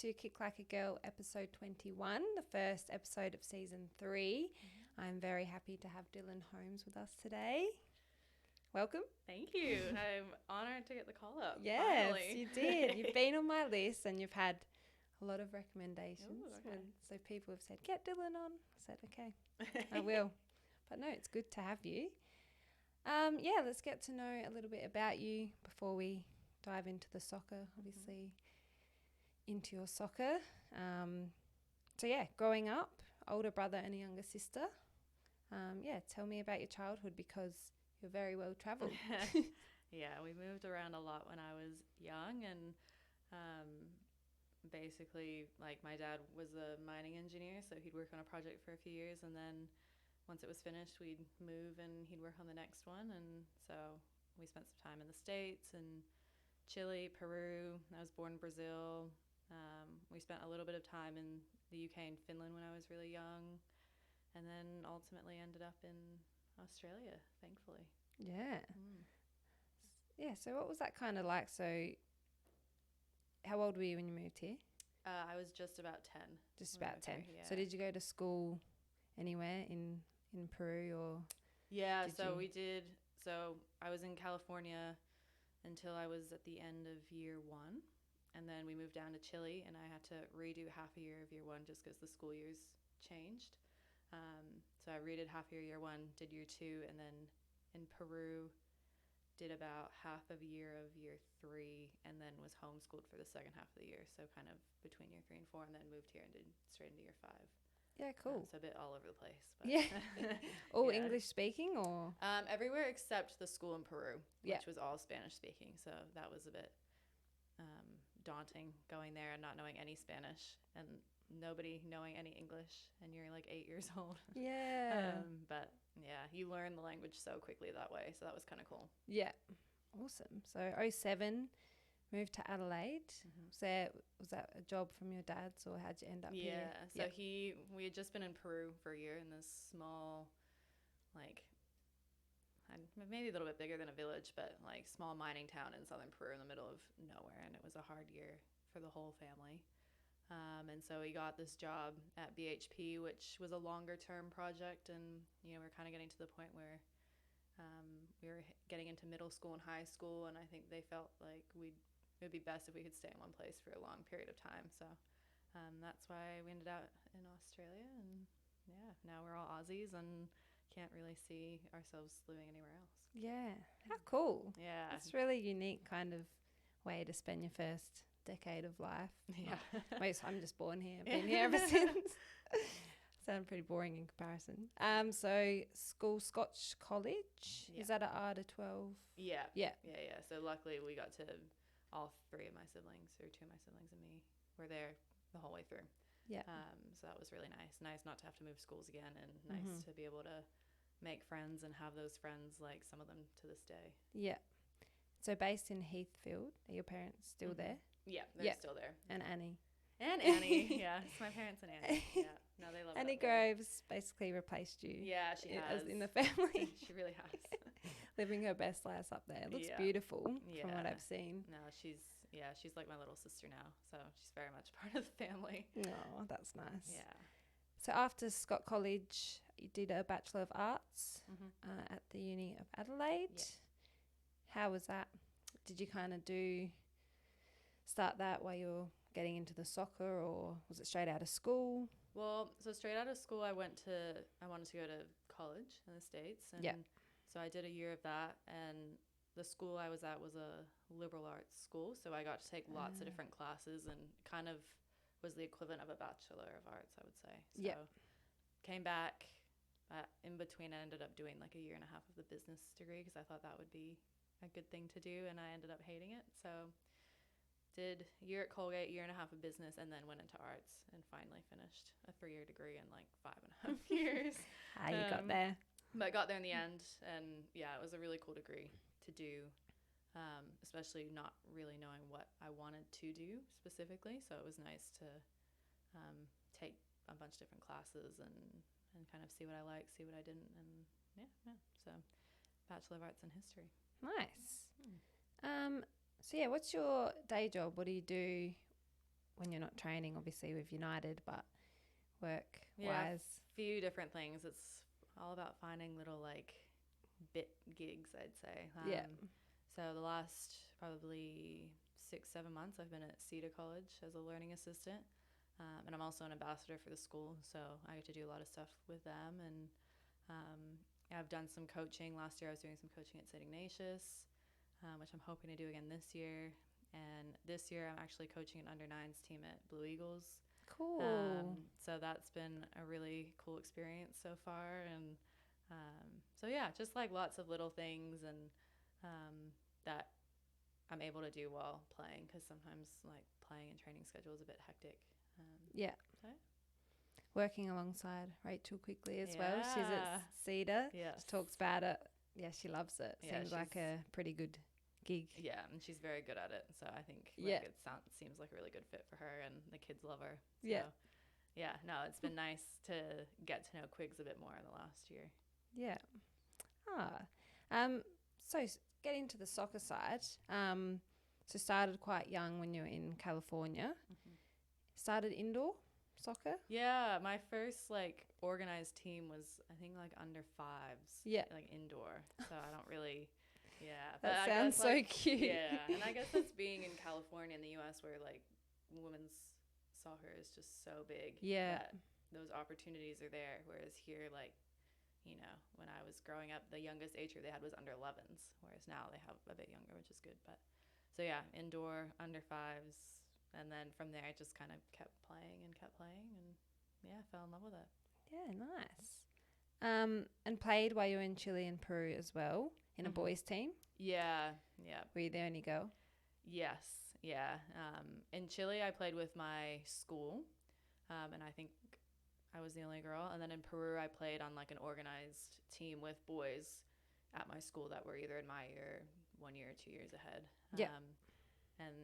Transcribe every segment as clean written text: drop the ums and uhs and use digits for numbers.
to Kick Like a Girl episode 21, the first episode of season 3. I'm very happy to have Dylan Holmes with us today. Welcome. Thank you. I'm honored to get the call up. Yes, finally. you did. You've been on my list and you've had a lot of recommendations. Ooh, okay. So people have said, get Dylan on. I said, okay, I will. But no, it's good to have you. Let's get to know a little bit about you before we dive into the soccer, obviously into your soccer. Growing up, older brother and a younger sister. Tell me about your childhood because you're very well travelled. Yeah, we moved around a lot when I was young, and basically, like, my dad was a mining engineer, so he'd work on a project for a few years, and then once it was finished, we'd move and he'd work on the next one. And so we spent some time in the States and Chile, Peru. I was born in Brazil. We spent a little bit of time in the UK and Finland when I was really young, and then ultimately ended up in Australia, thankfully. Yeah. Yeah, so what was that kind of like? So how old were you when you moved here? I was just about 10. Just about 10. Here, yeah. So did you go to school anywhere in Peru or? Yeah, we did. So I was in California until I was at the end of year 1. And then we moved down to Chile, and I had to redo half a year of year 1 just because the school years changed. So I redid half year 1, did year 2, and then in Peru did about half of a year of year 3, and then was homeschooled for the second half of the year. So kind of between year 3 and 4, and then moved here and did straight into year 5. Yeah, cool. So a bit all over the place. But yeah. All English speaking or? Everywhere except the school in Peru, Yeah. which was all Spanish speaking. So that was a bit daunting going there and not knowing any Spanish and nobody knowing any English, and you're like 8 years old. Yeah. But yeah, you learn the language so quickly that way. So that was kind of cool. Yeah. Awesome. So 2007, moved to Adelaide. Was that a job from your dad's or how'd you end up here? Yeah. So we had just been in Peru for a year in this small, like, maybe a little bit bigger than a village, but like small mining town in southern Peru in the middle of nowhere. And it was a hard year for the whole family. And so we got this job at BHP, which was a longer term project. And, we were kind of getting to the point where we were getting into middle school and high school. And I think they felt like it would be best if we could stay in one place for a long period of time. So that's why we ended up in Australia. And yeah, now we're all Aussies and can't really see ourselves living anywhere else. Yeah. How cool. Yeah. It's really unique kind of way to spend your first decade of life. Yeah. I'm just born here. I've been here ever since. Sound pretty boring in comparison. So school, Scotch College. Yeah. Is that at Arda 12? Yeah. Yeah. Yeah. So luckily we got to all 3 of my siblings, or 2 of my siblings and me, were there the whole way through. Yeah. So that was really nice. Nice not to have to move schools again, and nice to be able to make friends and have those friends, like some of them to this day. Yeah. So based in Heathfield, are your parents still there? Yeah, they're still there. And Annie. And Annie. Yeah, it's my parents and Annie. Yeah. No, they love it. Annie Groves basically replaced you. Yeah, she has. In the family. She really has. Living her best life up there. It looks beautiful from what I've seen. No, she's like my little sister now. So she's very much part of the family. Oh, that's nice. Yeah. So after Scott College, you did a Bachelor of Arts at the Uni of Adelaide. Yeah. How was that? Did you kind of start that while you were getting into the soccer, or was it straight out of school? Well, so straight out of school, I wanted to go to college in the States. And so I did a year of that. And the school I was at was a liberal arts school. So I got to take lots of different classes, and kind of was the equivalent of a Bachelor of Arts, I would say. So came back. In between, I ended up doing like a year and a half of the business degree because I thought that would be a good thing to do. And I ended up hating it. So did a year at Colgate, year and a half of business, and then went into arts and finally finished a 3-year degree in like 5.5 years. How you got there? But I got there in the end, and yeah, it was a really cool degree to do, especially not really knowing what I wanted to do specifically. So it was nice to take a bunch of different classes and kind of see what I liked, see what I didn't, and yeah. So Bachelor of Arts in History. Nice. So yeah, what's your day job? What do you do when you're not training, obviously with United, but work Yeah, wise? few different things. It's all about finding little like bit gigs, I'd say. Yeah. So the last probably 6-7 months, I've been at Cedar College as a learning assistant, and I'm also an ambassador for the school. So I get to do a lot of stuff with them, and I've done some coaching. Last year, I was doing some coaching at St. Ignatius, which I'm hoping to do again this year. And this year, I'm actually coaching an under-9s team at Blue Eagles. Cool. So that's been a really cool experience so far. And so, yeah, just like lots of little things and that I'm able to do while playing, because sometimes like playing and training schedule is a bit hectic. Yeah. So. Working alongside Rachel quickly as well. She's at Cedar. Yes. She talks about it. Yeah, she loves it. Yeah, Seems like a pretty good gig. Yeah, and she's very good at it. So I think it seems like a really good fit for her, and the kids love her. So, yeah, no, it's been nice to get to know Quigs a bit more in the last year. Yeah. So getting to the soccer side, so started quite young when you were in California. Mm-hmm. Started indoor soccer? Yeah, my first like organized team was I think like under 5s. Yeah. Like indoor. So I don't really That sounds so cute. Yeah. And I guess that's being in California in the US where like women's soccer is just so big. Yeah. That those opportunities are there. Whereas here, like, you know, when I was growing up, the youngest age group they had was under 11s, whereas now they have a bit younger, which is good. But so yeah, indoor under 5s. And then from there, I just kind of kept playing and yeah, fell in love with it. Yeah, nice. And played while you were in Chile and Peru as well in a boys' team? Yeah. Were you the only girl? Yes, yeah. In Chile, I played with my school, and I think I was the only girl. And then in Peru, I played on like an organized team with boys at my school that were either in my year, 1 year, 2 years ahead. Yeah. And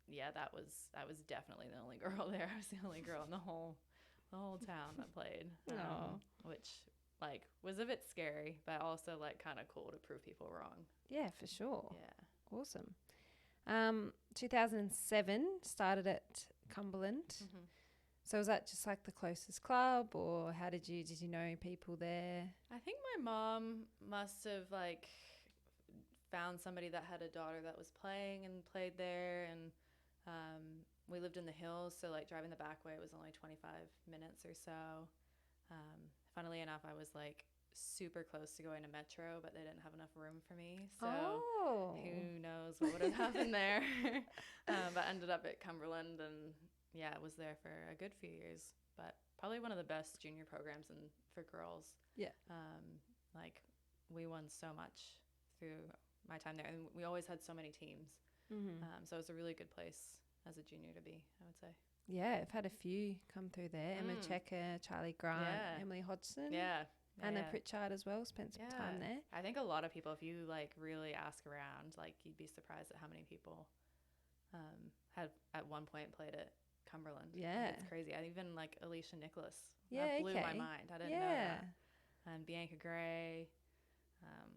yeah, I was definitely the only girl there. I was the only girl in the whole town that played, which like was a bit scary, but also like kind of cool to prove people wrong. Yeah, for sure. Yeah, awesome. 2007 started at Cumberland. Mm-hmm. So was that just like the closest club, or how did you know people there? I think my mom must have like found somebody that had a daughter that was playing and played there, and we lived in the hills, so like driving the back way was only 25 minutes or so. Funnily enough, I was like super close to going to Metro, but they didn't have enough room for me, so who knows what would have happened there. But ended up at Cumberland, and yeah, was there for a good few years, but probably one of the best junior programs for girls. Yeah. Like we won so much through my time there, and we always had so many teams. Mm-hmm. So it was a really good place as a junior to be, I would say. Yeah, I've had a few come through there. Emma Checker, Charlie Grant, Emily Hodgson. Yeah. Anna Pritchard as well, spent some time there. I think a lot of people, if you like really ask around, like you'd be surprised at how many people had at one point played at Cumberland. Yeah. It's crazy. I even like Alicia Nicholas. Yeah, that blew my mind. I didn't know that. And Bianca Gray.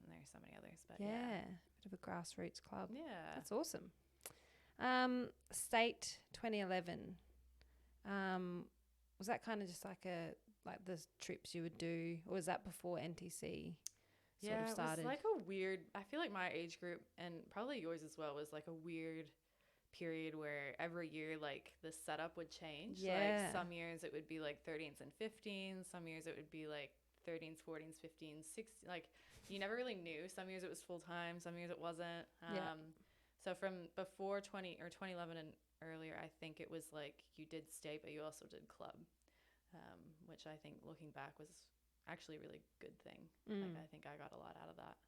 There's so many others, but bit of a grassroots club. Yeah. That's awesome. State 2011. Was that kind of just like the trips you would do, or was that before NTC sort of started? It was like a weird, I feel like my age group, and probably yours as well, was like a weird period where every year like the setup would change. Yeah. Like some years it would be like 13s and 15s, some years it would be like 13s, 14s, 15s, 16s. Like you never really knew. Some years it was full time, some years it wasn't. So from before 2011 and earlier, I think it was like you did state, but you also did club, which I think looking back was actually a really good thing. Like I think I got a lot out of that.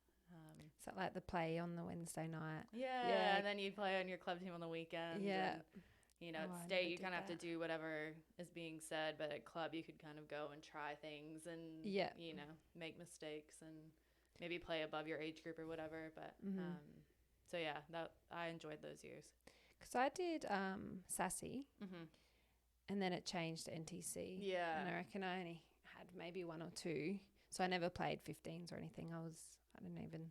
Is that like the play on the Wednesday night? Yeah, and then you'd play on your club team on the weekend. Yeah. And, you know, at state, you kind of have to do whatever is being said, but at club, you could kind of go and try things and, you know, make mistakes and maybe play above your age group or whatever. But so, yeah, that I enjoyed those years. Because I did Sassy, and then it changed to NTC. Yeah. And I reckon I only had maybe one or two. So I never played 15s or anything. I didn't even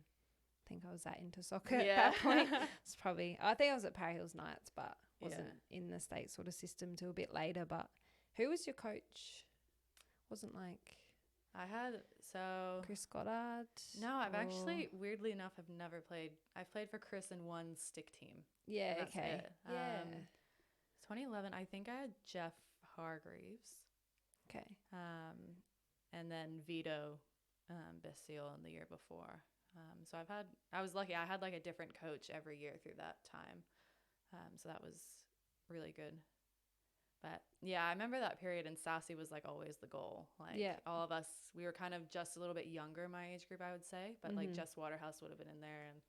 think I was that into soccer at that point. It's probably, I think I was at Parry Hills Nights, but wasn't in the state sort of system till a bit later. But who was your coach? Wasn't like I had, so Chris Goddard? no, I've or- actually, weirdly enough, I've never played. I've played for Chris in one stick team. Yeah, and that's okay. it. Yeah. 2011, I think I had Jeff Hargreaves, Okay. and then Vito Basile in the year before. So I was lucky. I had like a different coach every year through that time. So that was really good. But yeah, I remember that period, and Sassy was like always the goal. Like all of us, we were kind of just a little bit younger, my age group, I would say. But like Jess Waterhouse would have been in there, and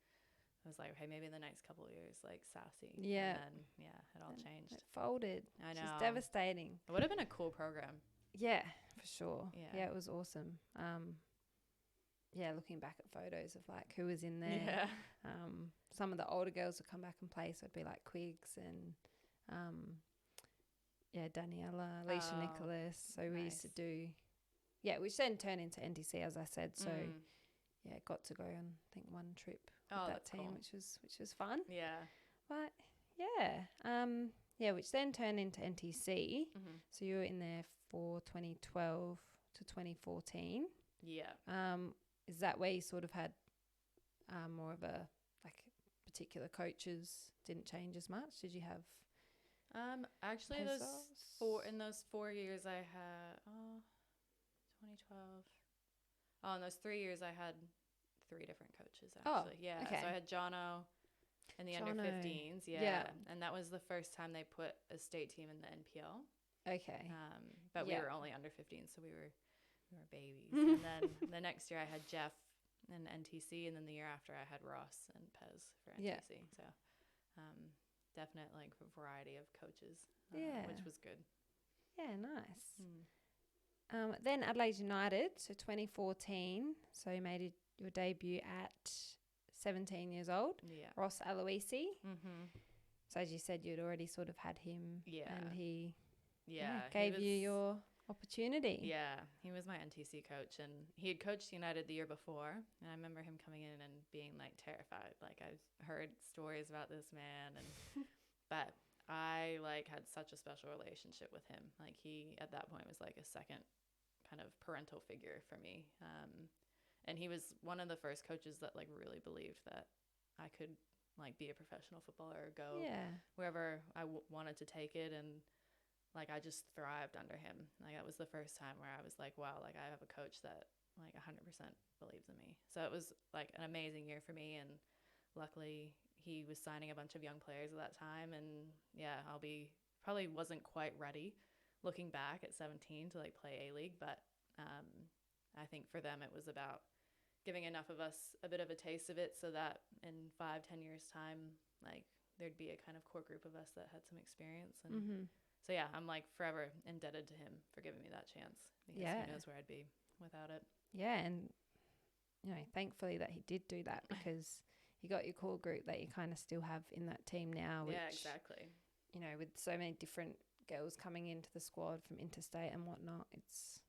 I was like, okay, maybe in the next couple of years, like Sassy. Yeah. And then it all changed. It folded. I know. It's devastating. It would have been a cool program. Yeah, for sure. Yeah. It was awesome. Looking back at photos of like who was in there. Yeah. Some of the older girls would come back and play, so it'd be like Quigs and Daniela, Alicia Nicholas. So we used to do, which then turned into NTC, as I said. So got to go on I think one trip with that team, cool. which was fun. Yeah. But which then turned into NTC. So you were in there for 2012 to 2014. Yeah. Is that where you sort of had more of a like particular coaches didn't change as much? Did you have actually Pesos? in those 4 years I had 2012. In those 3 years I had 3 different coaches actually. Okay. So I had Jono in the under 15s, and that was the first time they put a state team in the NPL. Okay. But we were only under 15, so we were babies. And then the next year I had Jeff in NTC, and then the year after I had Ross and Pez for NTC. So definite like variety of coaches, which was good. Yeah, nice. Then Adelaide United, so 2014. So you made your debut at 17 years old. Yeah. Ross Aloisi. Mm-hmm. So as you said, you'd already sort of had him. Yeah. And he gave you your opportunity. Yeah, he was my NTC coach, and he had coached United the year before, and I remember him coming in and being like terrified. Like I've heard stories about this man, and but I like had such a special relationship with him. Like he at that point was like a second kind of parental figure for me, and he was one of the first coaches that like really believed that I could like be a professional footballer or go wherever I wanted to take it. And like I just thrived under him. Like that was the first time where I was like, wow, like I have a coach that like 100% believes in me. So it was like an amazing year for me, and luckily he was signing a bunch of young players at that time. And probably wasn't quite ready looking back at 17 to like play A-league, but I think for them it was about giving enough of us a bit of a taste of it so that in 5-10 years time like there'd be a kind of core group of us that had some experience. And so yeah, I'm like forever indebted to him for giving me that chance, because he knows where I'd be without it. Yeah, and thankfully that he did do that, because you got your core group that you kind of still have in that team now. Which, exactly. With so many different girls coming into the squad from interstate and whatnot, it's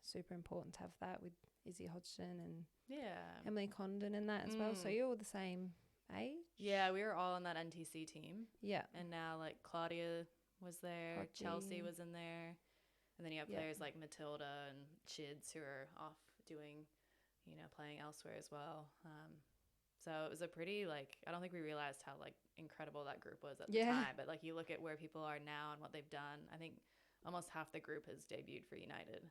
super important to have that with Izzy Hodgson and Emily Condon and that as well. So you're all the same age? Yeah, we were all on that NTC team. Yeah. And now like Claudia was there, Hodgie. Chelsea was in there, and then you have players like Matilda and Chids who are off doing, playing elsewhere as well. So it was a pretty like, I don't think we realized how like incredible that group was at the time, but like you look at where people are now and what they've done, I think almost half the group has debuted for United.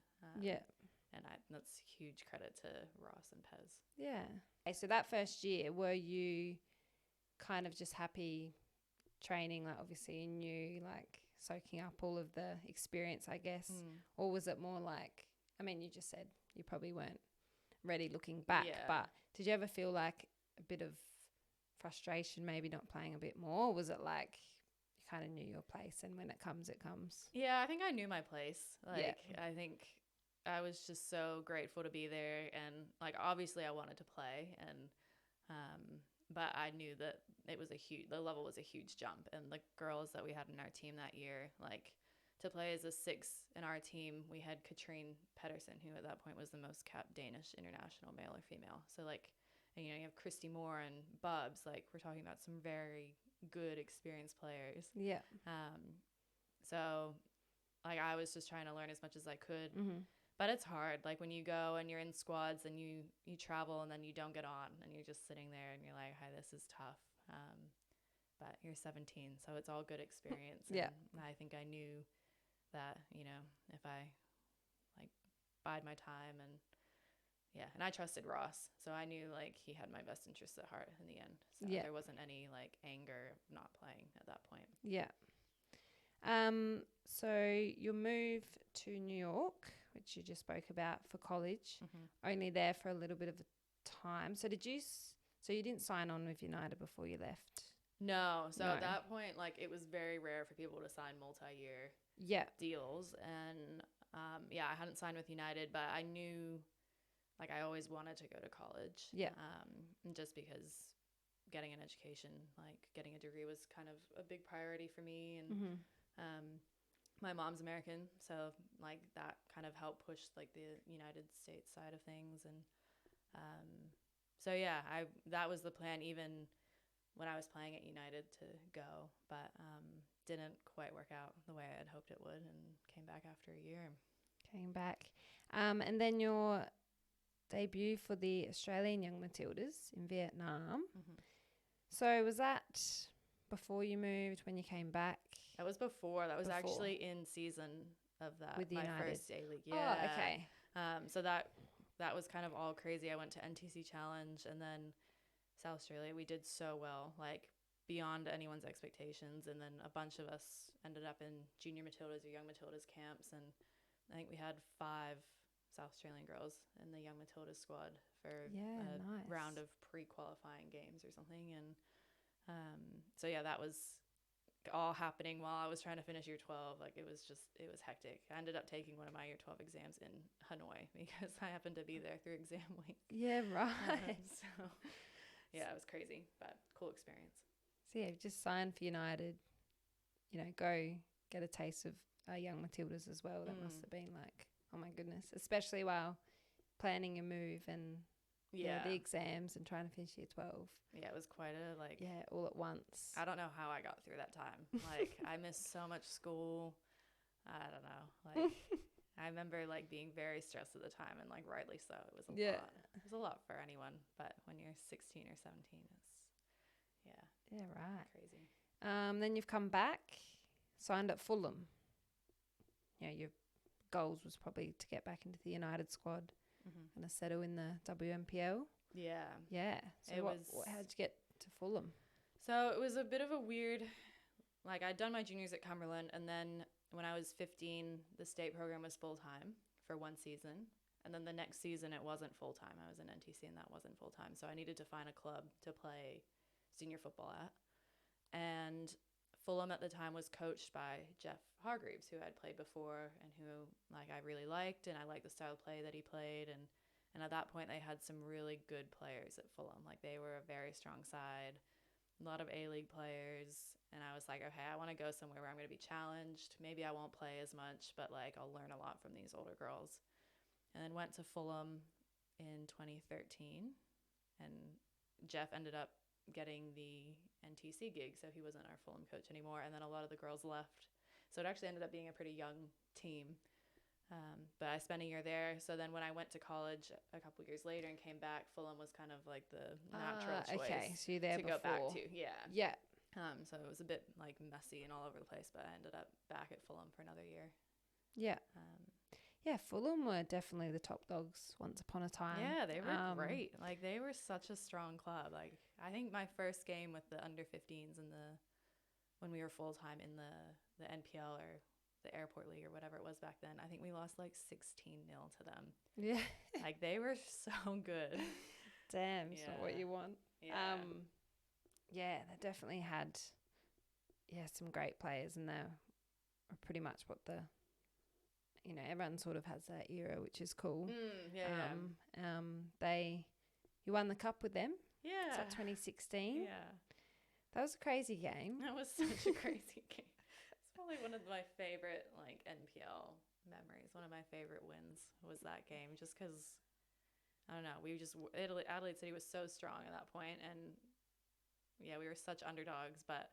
And that's huge credit to Ross and Pez. Yeah. Okay, so that first year, were you kind of just happy training, like obviously you knew, like soaking up all of the experience, I guess, or was it more like, I mean, you just said you probably weren't ready looking back, but did you ever feel like a bit of frustration, maybe not playing a bit more? Or was it like you kind of knew your place and when it comes, it comes? Yeah, I think I knew my place. Like, I think I was just so grateful to be there, and like obviously I wanted to play, and but I knew that the level was a huge jump, and the girls that we had in our team that year, like to play as a 6 in our team, we had Katrine Pedersen, who at that point was the most capped Danish international, male or female. So like, and, you have Christy Moore and Bubs, like we're talking about some very good experienced players. Yeah. So like I was just trying to learn as much as I could. Mm-hmm. But it's hard. Like when you go and you're in squads and you travel and then you don't get on and you're just sitting there and you're like, "Hi, this is tough." But you're 17, so it's all good experience. Yeah. And I think I knew that, you know, if I like bide my time and I trusted Ross. So I knew like he had my best interests at heart in the end. So there wasn't any like anger of not playing at that point. Yeah. So you'll move to New York, which you just spoke about, for college. Mm-hmm. Only there for a little bit of a time. So so you didn't sign on with United before you left? No. So at that point, like it was very rare for people to sign multi-year deals. And I hadn't signed with United, but I knew like I always wanted to go to college. Yeah. Just because getting an education, like getting a degree was kind of a big priority for me. And my mom's American, so like that kind of helped push like the United States side of things. And that was the plan even when I was playing at United to go, but didn't quite work out the way I had hoped it would, and came back after a year. And then your debut for the Australian Young Matildas in Vietnam. Mm-hmm. So was that before you moved, when you came back? That was before. That was actually in season of that, with my United. first A-league. Yeah. Oh, okay. So that was kind of all crazy. I went to NTC Challenge and then South Australia. We did so well, like beyond anyone's expectations. And then a bunch of us ended up in junior Matildas or young Matildas camps. And I think we had 5 South Australian girls in the young Matildas squad for a round of pre-qualifying games or something. And that was all happening while I was trying to finish year 12. Like it was hectic. I ended up taking one of my year 12 exams in Hanoi because I happened to be there through exam week. Yeah, right. It was crazy, but cool experience. So yeah, just signed for United, go get a taste of young Matildas as well. That must have been like, oh my goodness, especially while planning a move and the exams and trying to finish year 12. Yeah, it was quite a all at once. I don't know how I got through that time. Like I missed so much school. I don't know. Like I remember like being very stressed at the time, and like rightly so. It was a lot. It was a lot for anyone, but when you're 16 or 17, it's crazy. Then you've come back, signed at Fulham. Your goals was probably to get back into the United squad and to settle in the WNPL. Yeah. So how'd you get to Fulham? So it was a bit of a weird, like I'd done my juniors at Cumberland, and then when I was 15, the state program was full-time for 1 season. And then the next season it wasn't full-time. I was in NTC and that wasn't full-time. So I needed to find a club to play senior football at. And Fulham at the time was coached by Jeff Hargreaves, who I'd played before and who like I really liked, and I liked the style of play that he played. And at that point they had some really good players at Fulham. Like they were a very strong side, a lot of A-league players. And I was like, okay, I want to go somewhere where I'm going to be challenged. Maybe I won't play as much, but like I'll learn a lot from these older girls. And then went to Fulham in 2013, and Jeff ended up getting the NTC gig, so he wasn't our Fulham coach anymore. And then a lot of the girls left, so it actually ended up being a pretty young team. But I spent a year there. So then when I went to college a couple years later and came back, Fulham was kind of like the natural choice. Okay, so you're there to go back to. Yeah. So it was a bit like messy and all over the place, but I ended up back at Fulham for another year. Yeah. Fulham were definitely the top dogs once upon a time. Yeah, they were great. Like they were such a strong club. Like I think my first game with the under 15s when we were full time in the NPL or the airport league or whatever it was back then, I think we lost like 16-0 to them. Yeah. Like they were so good. Damn, it's not what you want. Yeah. They definitely had some great players, and they were pretty much what everyone sort of has that era, which is cool. You won the cup with them. Yeah. It's like 2016. Yeah. That was a crazy game. That was such a crazy game. It's probably one of my favorite like NPL memories. One of my favorite wins was that game, just because I don't know. Adelaide City was so strong at that point, and we were such underdogs, but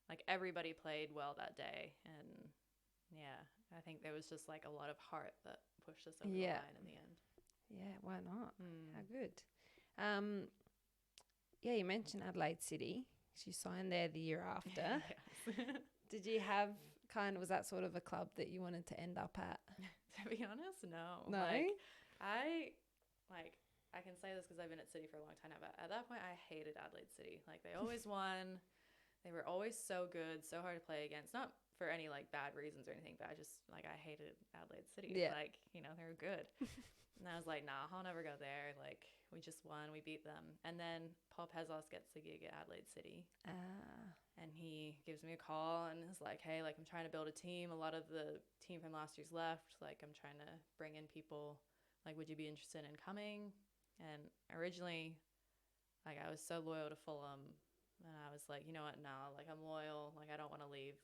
like everybody played well that day. And yeah, I think there was just like a lot of heart that pushed us over the line in the end. Yeah, why not? How good. Yeah, you mentioned Adelaide City. She signed there the year after. Yes. Did you have was that sort of a club that you wanted to end up at? To be honest, no. No? I can say this because I've been at City for a long time now, but at that point I hated Adelaide City. Like they always won. They were always so good, so hard to play against. Not for any like bad reasons or anything, but I just like I hated Adelaide City. Yeah. Like, you know, they were good. And I was like, nah, I'll never go there. Like we just won, we beat them. And then Paul Pezos gets the gig at Adelaide City. And he gives me a call and is like, hey, like I'm trying to build a team. A lot of the team from last year's left. Like I'm trying to bring in people. Like, would you be interested in coming? And originally, like I was so loyal to Fulham. And I was like, you know what? No, like I'm loyal. Like I don't want to leave.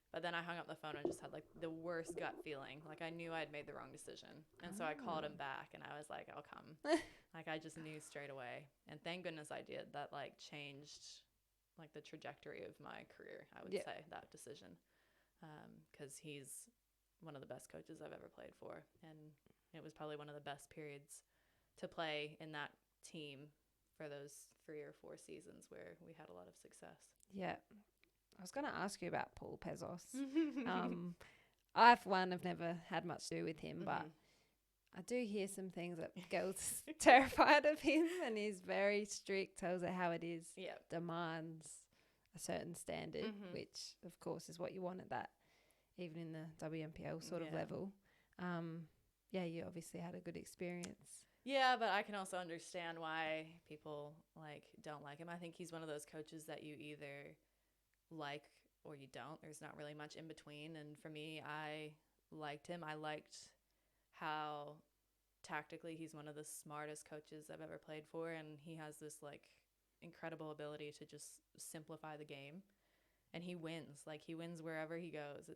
But then I hung up the phone and just had like the worst gut feeling. Like I knew I'd made the wrong decision. And so I called him back and I was like, I'll come. Like I just knew straight away. And thank goodness I did. That like changed like the trajectory of my career, I would say, that decision. Because he's one of the best coaches I've ever played for. And it was probably one of the best periods to play in that team for those 3 or 4 seasons where we had a lot of success. Yeah. I was going to ask you about Paul Pezos. I, for one, have never had much to do with him, but I do hear some things that girls terrified of him, and he's very strict, tells it how it is, demands a certain standard, which, of course, is what you want at that, even in the WNPL sort of level. Yeah, you obviously had a good experience. Yeah, but I can also understand why people like don't like him. I think he's one of those coaches that you either like or you don't. There's not really much in between. And for me, I liked him. I liked how tactically he's one of the smartest coaches I've ever played for, and he has this like incredible ability to just simplify the game, and he wins. Like he wins wherever he goes.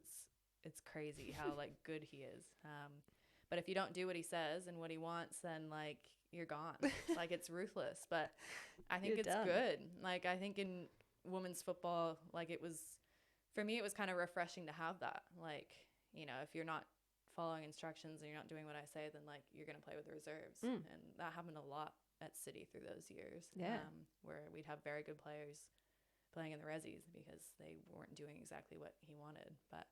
It's crazy how like good he is. But if you don't do what he says and what he wants, then like you're gone. Like it's ruthless. But I think it's good. Like I think in women's football, like it was, for me, it was kind of refreshing to have that. Like, you know, if you're not following instructions and you're not doing what I say, then like you're going to play with the reserves. And that happened a lot at City through those years. Where we'd have very good players playing in the resis because they weren't doing exactly what he wanted. But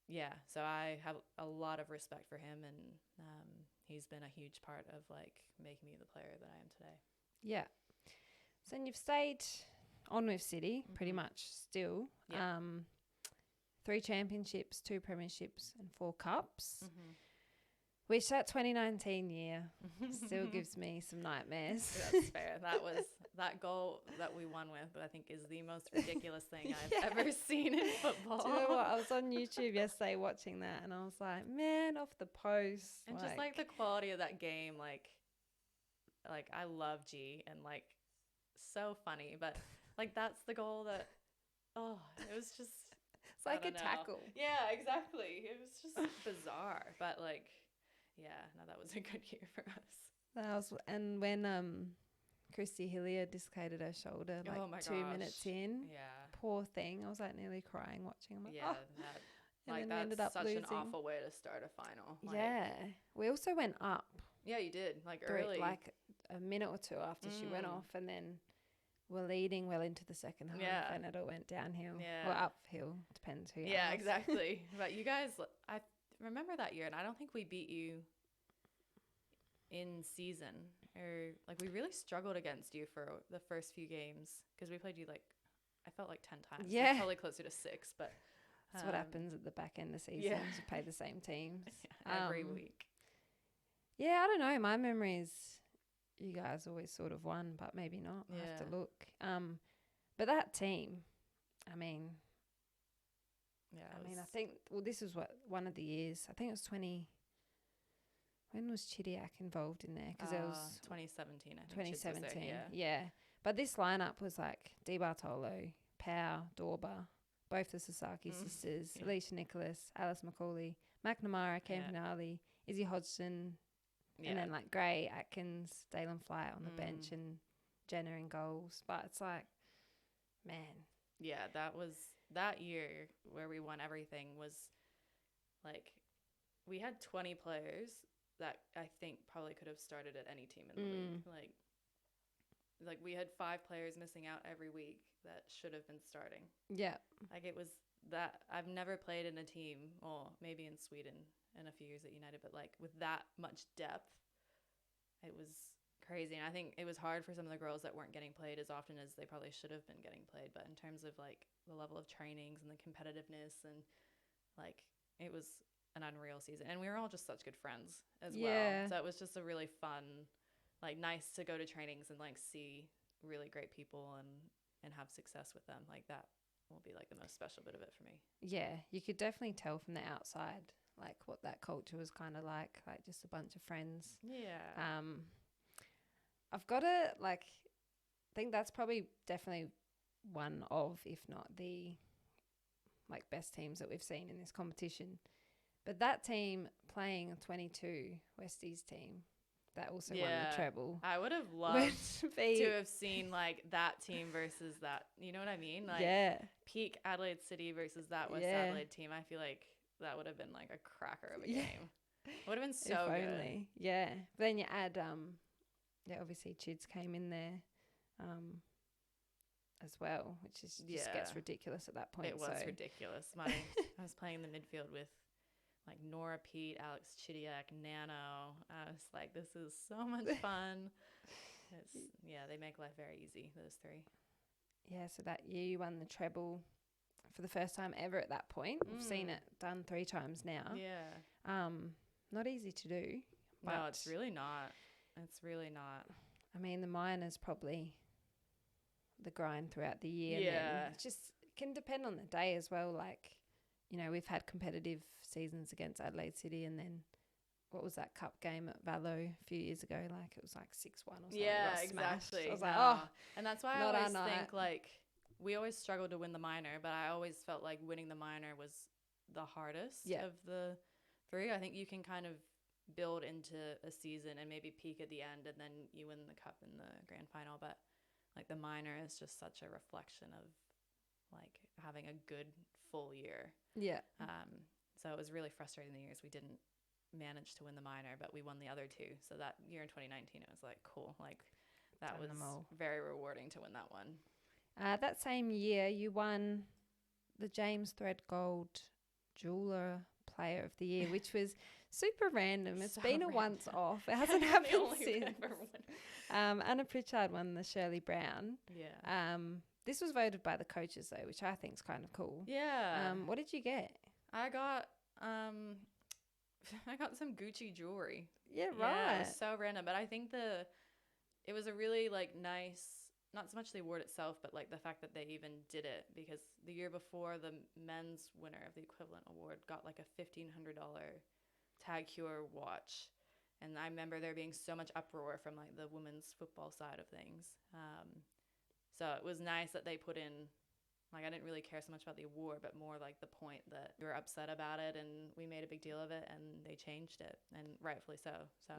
yeah, so I have a lot of respect for him, and he's been a huge part of like making me the player that I am today. Yeah. So you've stayed on with City pretty much still. 3 championships, 2 premierships and 4 cups, which that 2019 year still gives me some nightmares. That's fair. That goal that we won with, I think, is the most ridiculous thing I've ever seen in football. Do you know what? I was on YouTube yesterday watching that, and I was like, man, off the post. And just like the quality of that game, like I love G, and like so funny, but like that's the goal that, it was just. It's like a tackle. Yeah, exactly. It was just bizarre, but like, yeah, no, that was a good year for us. And when Christy Hillier dislocated her shoulder like 2 minutes in. Yeah. Poor thing. I was like nearly crying watching. I'm like, yeah, and then we ended up such losing. an awful way to start a final. Yeah. We also went up. Yeah, you did. Like early. Like a minute or 2 after she went off, and then we're leading well into the second half, and it all went downhill. Yeah. Or uphill. Depends who you Yeah, ask. exactly. But you guys, I remember that year, and I don't think we beat you in season, or like we really struggled against you for the first few games because we played you like I felt like 10 times. Yeah, probably closer to 6, but that's what happens at the back end of the season. Yeah. You play the same teams every week. Yeah, I don't know. My memory is you guys always sort of won, but maybe not. I have to look. But that team, I mean, I think this was one of the years. I think it was 20. When was Chidiac involved in there? Because it was 2017. I think 2017. There, yeah. But this lineup was like Di Bartolo, Pau, Dorba, both the Sasaki sisters, Alicia Nicholas, Alice McCauley, McNamara, Campanelli, Izzy Hodgson, and then like Gray, Atkins, Dalen Fly on the bench, and Jenna in goals. But it's like, man. Yeah, that year where we won everything was like we had 20 players that I think probably could have started at any team in the league. Like we had 5 players missing out every week that should have been starting. Yeah. Like it was that I've never played in a team, or maybe in Sweden in a few years at United, but like with that much depth, it was crazy. And I think it was hard for some of the girls that weren't getting played as often as they probably should have been getting played. But in terms of like the level of trainings and the competitiveness, and like it was an unreal season. And we were all just such good friends as well. So it was just a really fun, like nice to go to trainings and like see really great people and have success with them. Like that will be like the most special bit of it for me. Yeah, you could definitely tell from the outside like what that culture was kind of like just a bunch of friends. Yeah. I've got to like think that's probably definitely one of, if not the like best teams that we've seen in this competition. But that team playing a 22 Westies team that also won the treble. I would have loved to have seen like that team versus that. You know what I mean? Like peak Adelaide City versus that West Adelaide team. I feel like that would have been like a cracker of a game. It would have been so good. Only. Yeah. But then you add obviously Chids came in there as well, which is just gets ridiculous at that point. It was ridiculous. I was playing in the midfield with like Nora Pete, Alex Chidiak, Nano. I was like, this is so much fun. They make life very easy, those 3. Yeah, so that year you won the treble for the first time ever at that point. We've seen it done 3 times now. Yeah. Not easy to do. But no, it's really not. It's really not. I mean, the minors probably the grind throughout the year. Yeah. It just can depend on the day as well. Like, you know, we've had competitive seasons against Adelaide City, and then what was that cup game at Valo a few years ago? Like it was like 6-1 or something. Yeah, exactly. I was like, and that's why I always think like we always struggled to win the minor, but I always felt like winning the minor was the hardest of the 3. I think you can kind of build into a season and maybe peak at the end, and then you win the cup in the grand final. But like the minor is just such a reflection of like having a good full year. Yeah. So it was really frustrating the years we didn't manage to win the minor, but we won the other 2. So that year in 2019, it was like cool. Like that was very rewarding to win that one. That same year, you won the James Threadgold Jeweler Player of the Year, which was super random. It's been a once off. It hasn't happened since. Anna Pritchard won the Shirley Brown. Yeah. This was voted by the coaches though, which I think is kind of cool. Yeah. What did you get? I got some Gucci jewelry. Yeah, right. Yeah, it was so random, but I think it was a really like nice, not so much the award itself, but like the fact that they even did it, because the year before the men's winner of the equivalent award got like a $1,500 Tag Heuer watch. And I remember there being so much uproar from like the women's football side of things. So it was nice that they put in, like I didn't really care so much about the award, but more like the point that we were upset about it and we made a big deal of it and they changed it, and rightfully so. So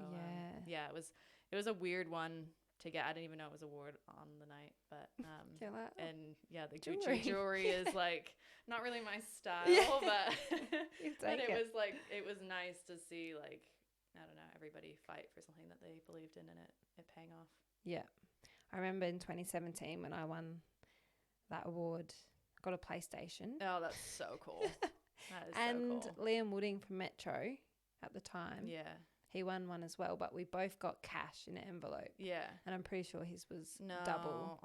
it was a weird one to get. I didn't even know it was an award on the night, but and the Gucci jewelry is like not really my style, but it was nice to see like, I don't know, everybody fight for something that they believed in and it paying off. Yeah. I remember in 2017 when I won that award, got a PlayStation. Oh, that's so cool. That is and so cool. Liam Wooding from Metro at the time. Yeah. He won one as well, but we both got cash in an envelope. Yeah. And I'm pretty sure his was double.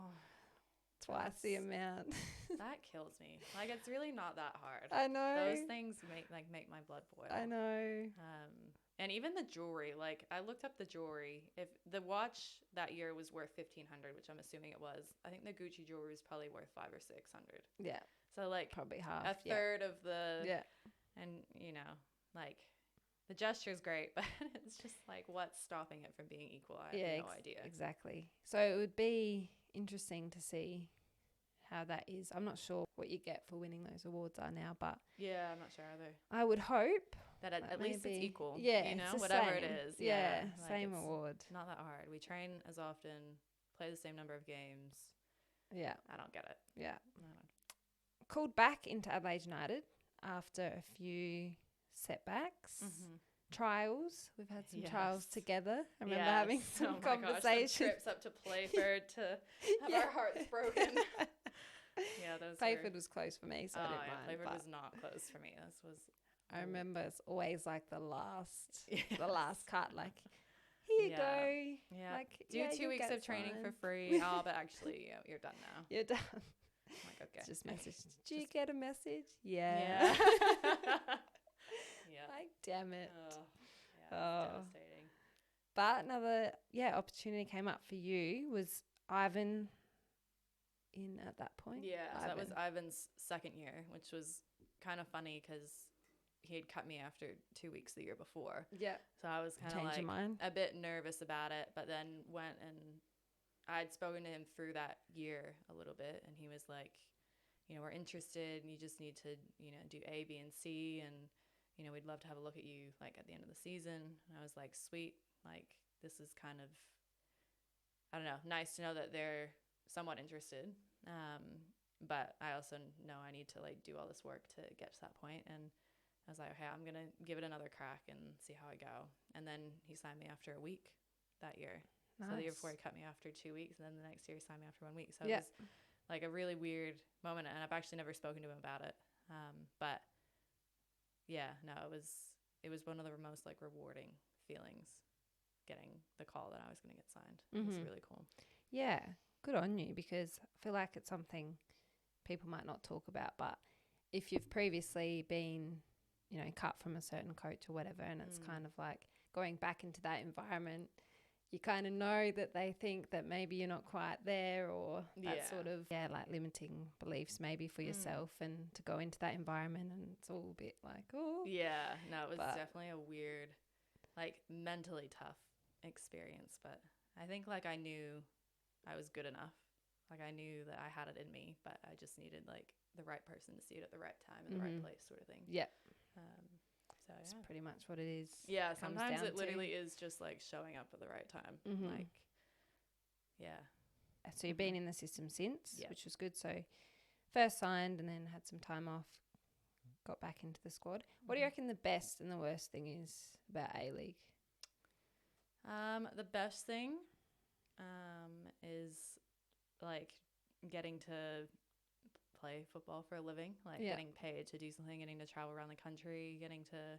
Twice the amount. That kills me. Like, it's really not that hard. I know. Those things make my blood boil. I know. And even the jewelry, like I looked up the jewelry. If the watch that year was worth $1,500, which I'm assuming it was, I think the Gucci jewelry was probably worth $500 or $600. Yeah. So like probably half. A third of the. Yeah. And you know, like the gesture's great, but it's just like what's stopping it from being equal? I have no idea. Exactly. So it would be interesting to see how that is. I'm not sure what you get for winning those awards are now, but yeah, I'm not sure either. I would hope that at least it's equal. Yeah, you know, whatever same. it is. Yeah, like same award. Not that hard. We train as often. play the same number of games. Yeah. I don't get it. Yeah. I don't. Called back into Adelaide United after a few setbacks. Trials. We've had some trials together. I remember having some conversations. Some trips up to Playford to have our hearts broken. Yeah, those Playford was close for me, so I didn't mind. Playford was not close for me. This was. I remember it's always like the last cut. Like, here you go. Yeah. Like, do 2 weeks of training for free. Oh, but actually, you're done now. You're done. I'm like, okay. It's just message. Did you get a message? Yeah. Yeah. Like, damn it. Yeah, it's devastating. But another, opportunity came up for you. Was Ivan in at that point? Yeah, so that was Ivan's second year, which was kind of funny because he had cut me after 2 weeks the year before. Yeah. So I was kind of like a bit nervous about it, but then went and I'd spoken to him through that year a little bit, and he was like, we're interested, and you just need to, do A, B, and C, and, we'd love to have a look at you, like, at the end of the season. And I was like, sweet, like, this is kind of, I don't know, nice to know that they're somewhat interested. But I also know I need to, like, do all this work to get to that point. And I was like, okay, I'm going to give it another crack and see how I go. And then he signed me after a week that year. Nice. So the year before he cut me after 2 weeks, and then the next year he signed me after 1 week. So it was like a really weird moment, and I've actually never spoken to him about it. But yeah, no, it was one of the most like rewarding feelings, getting the call that I was going to get signed. It was really cool. Yeah, good on you, because I feel like it's something people might not talk about, but if you've previously been, cut from a certain coach or whatever, and it's kind of like going back into that environment, you kind of know that they think that maybe you're not quite there, or that sort of, like limiting beliefs maybe for yourself, and to go into that environment, and it's all a bit like, oh. Yeah, no, it was definitely a weird, like mentally tough experience, but I think like I knew I was good enough. Like I knew that I had it in me, but I just needed like the right person to see it at the right time in the right place, sort of thing. Yeah. So that's pretty much what it is. Yeah, sometimes it literally is just like showing up at the right time. Like, yeah. So you've been in the system since, which was good. So first signed and then had some time off, got back into the squad. What do you reckon the best and the worst thing is about A-League? The best thing is like getting to play football for a living, like getting paid to do something, getting to travel around the country, getting to,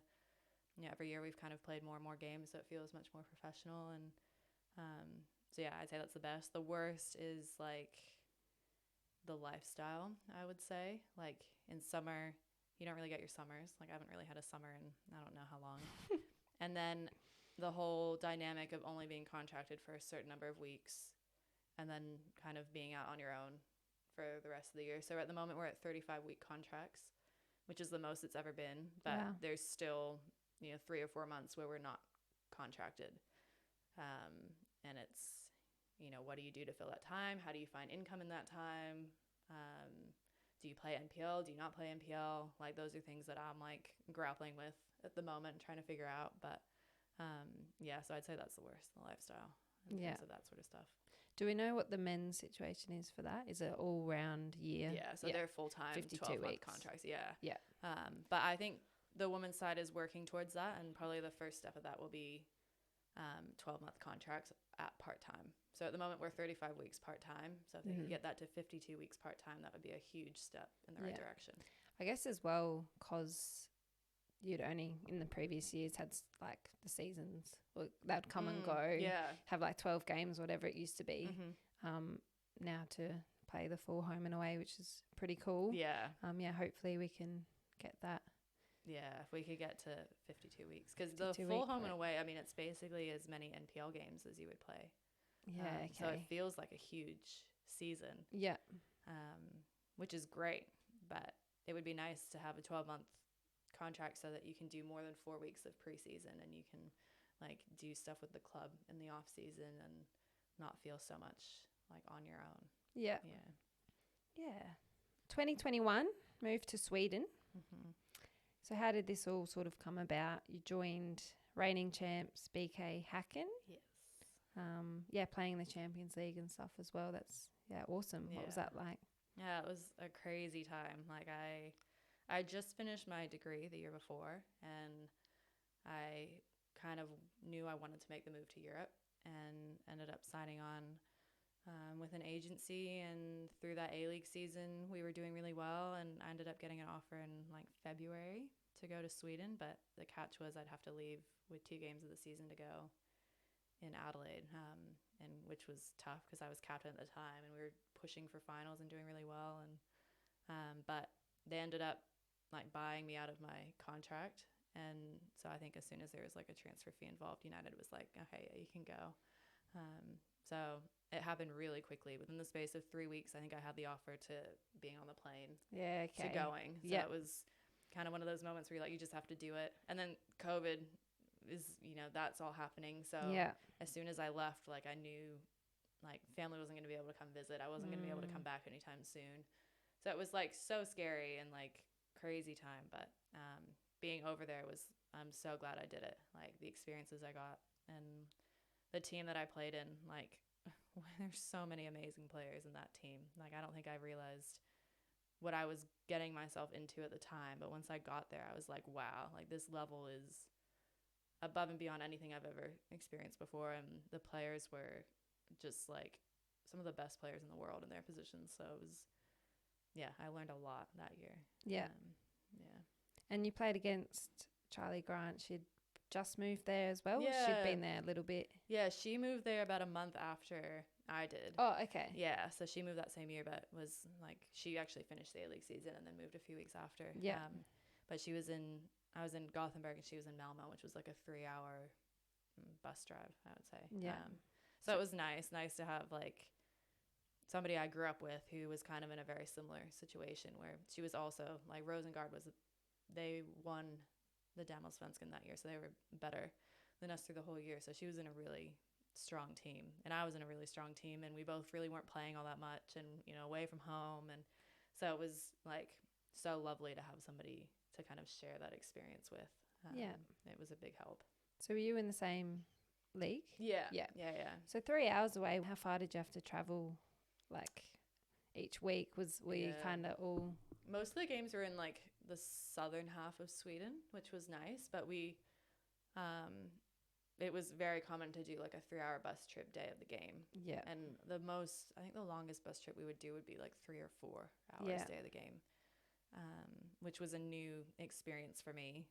every year we've kind of played more and more games, so it feels much more professional. And so yeah, I'd say that's the best. The worst is like the lifestyle, I would say. Like in summer, you don't really get your summers. Like I haven't really had a summer in I don't know how long. And then the whole dynamic of only being contracted for a certain number of weeks and then kind of being out on your own for the rest of the year. So at the moment we're at 35-week contracts, which is the most it's ever been, but there's still 3 or 4 months where we're not contracted, and it's what do you do to fill that time? How do you find income in that time? Do you play NPL? Do you not play NPL? Like those are things that I'm like grappling with at the moment, trying to figure out. But so I'd say that's the worst, the lifestyle and things of that sort of stuff. Do we know what the men's situation is for that? Is it all round year? Yeah, so they're full-time 12-month contracts. Yeah. Yeah. But I think the women's side is working towards that, and probably the first step of that will be 12-month contracts at part-time. So at the moment we're 35 weeks part-time. So if they could get that to 52 weeks part-time, that would be a huge step in the right direction. I guess as well, because you'd only in the previous years had like the seasons, or they'd come and go, have like 12 games, whatever it used to be. Now to play the full home and away, which is pretty cool. Hopefully we can get that. If we could get to 52 weeks, because the full home and away, I mean, it's basically as many NPL games as you would play. So it feels like a huge season. Which is great, but it would be nice to have a 12-month contract so that you can do more than 4 weeks of preseason, and you can like do stuff with the club in the off season and not feel so much like on your own. 2021 moved to Sweden. So how did this all sort of come about? You joined reigning champs BK Häcken. Yes. playing the Champions League and stuff as well. That's awesome. What was that like? Yeah, it was a crazy time. Like I just finished my degree the year before, and I kind of knew I wanted to make the move to Europe, and ended up signing on with an agency. And through that A-league season, we were doing really well, and I ended up getting an offer in like February to go to Sweden. But the catch was I'd have to leave with 2 games of the season to go in Adelaide, and which was tough because I was captain at the time, and we were pushing for finals and doing really well. And but they ended up like buying me out of my contract. And so I think as soon as there was like a transfer fee involved, United was like, okay, yeah, you can go. So it happened really quickly. Within the space of 3 weeks, I think I had the offer to being on the plane to going. So it was kind of one of those moments where you're like, you just have to do it. And then COVID is, that's all happening. So as soon as I left, like I knew like family wasn't going to be able to come visit. I wasn't going to be able to come back anytime soon. So it was like so scary and like crazy time. But being over there I'm so glad I did it. Like the experiences I got and the team that I played in, like there's so many amazing players in that team. Like I don't think I realized what I was getting myself into at the time. But once I got there, I was like, wow, like this level is above and beyond anything I've ever experienced before. And the players were just like some of the best players in the world in their positions. So it was, I learned a lot that year. Yeah. And you played against Charlie Grant. She'd just moved there as well? Yeah. She'd been there a little bit. Yeah, she moved there about a month after I did. Oh, okay. Yeah, so she moved that same year, but was like, she actually finished the A-league season and then moved a few weeks after. Yeah. But I was in Gothenburg and she was in Malmo, which was like a 3-hour bus drive, I would say. Yeah. So it was nice to have like somebody I grew up with who was kind of in a very similar situation where she was also like Rosengard they won the Damallsvenskan that year, so they were better than us through the whole year. So she was in a really strong team, and I was in a really strong team, and we both really weren't playing all that much, and away from home, and so it was like so lovely to have somebody to kind of share that experience with. It was a big help. So were you in the same league? Yeah. So 3 hours away, how far did you have to travel like each week? Were you kind of all... Most of the games were in like the southern half of Sweden, which was nice, but it was very common to do like a 3-hour bus trip day of the game. Yeah. And I think the longest bus trip we would do would be like 3 or 4 hours day of the game, which was a new experience for me.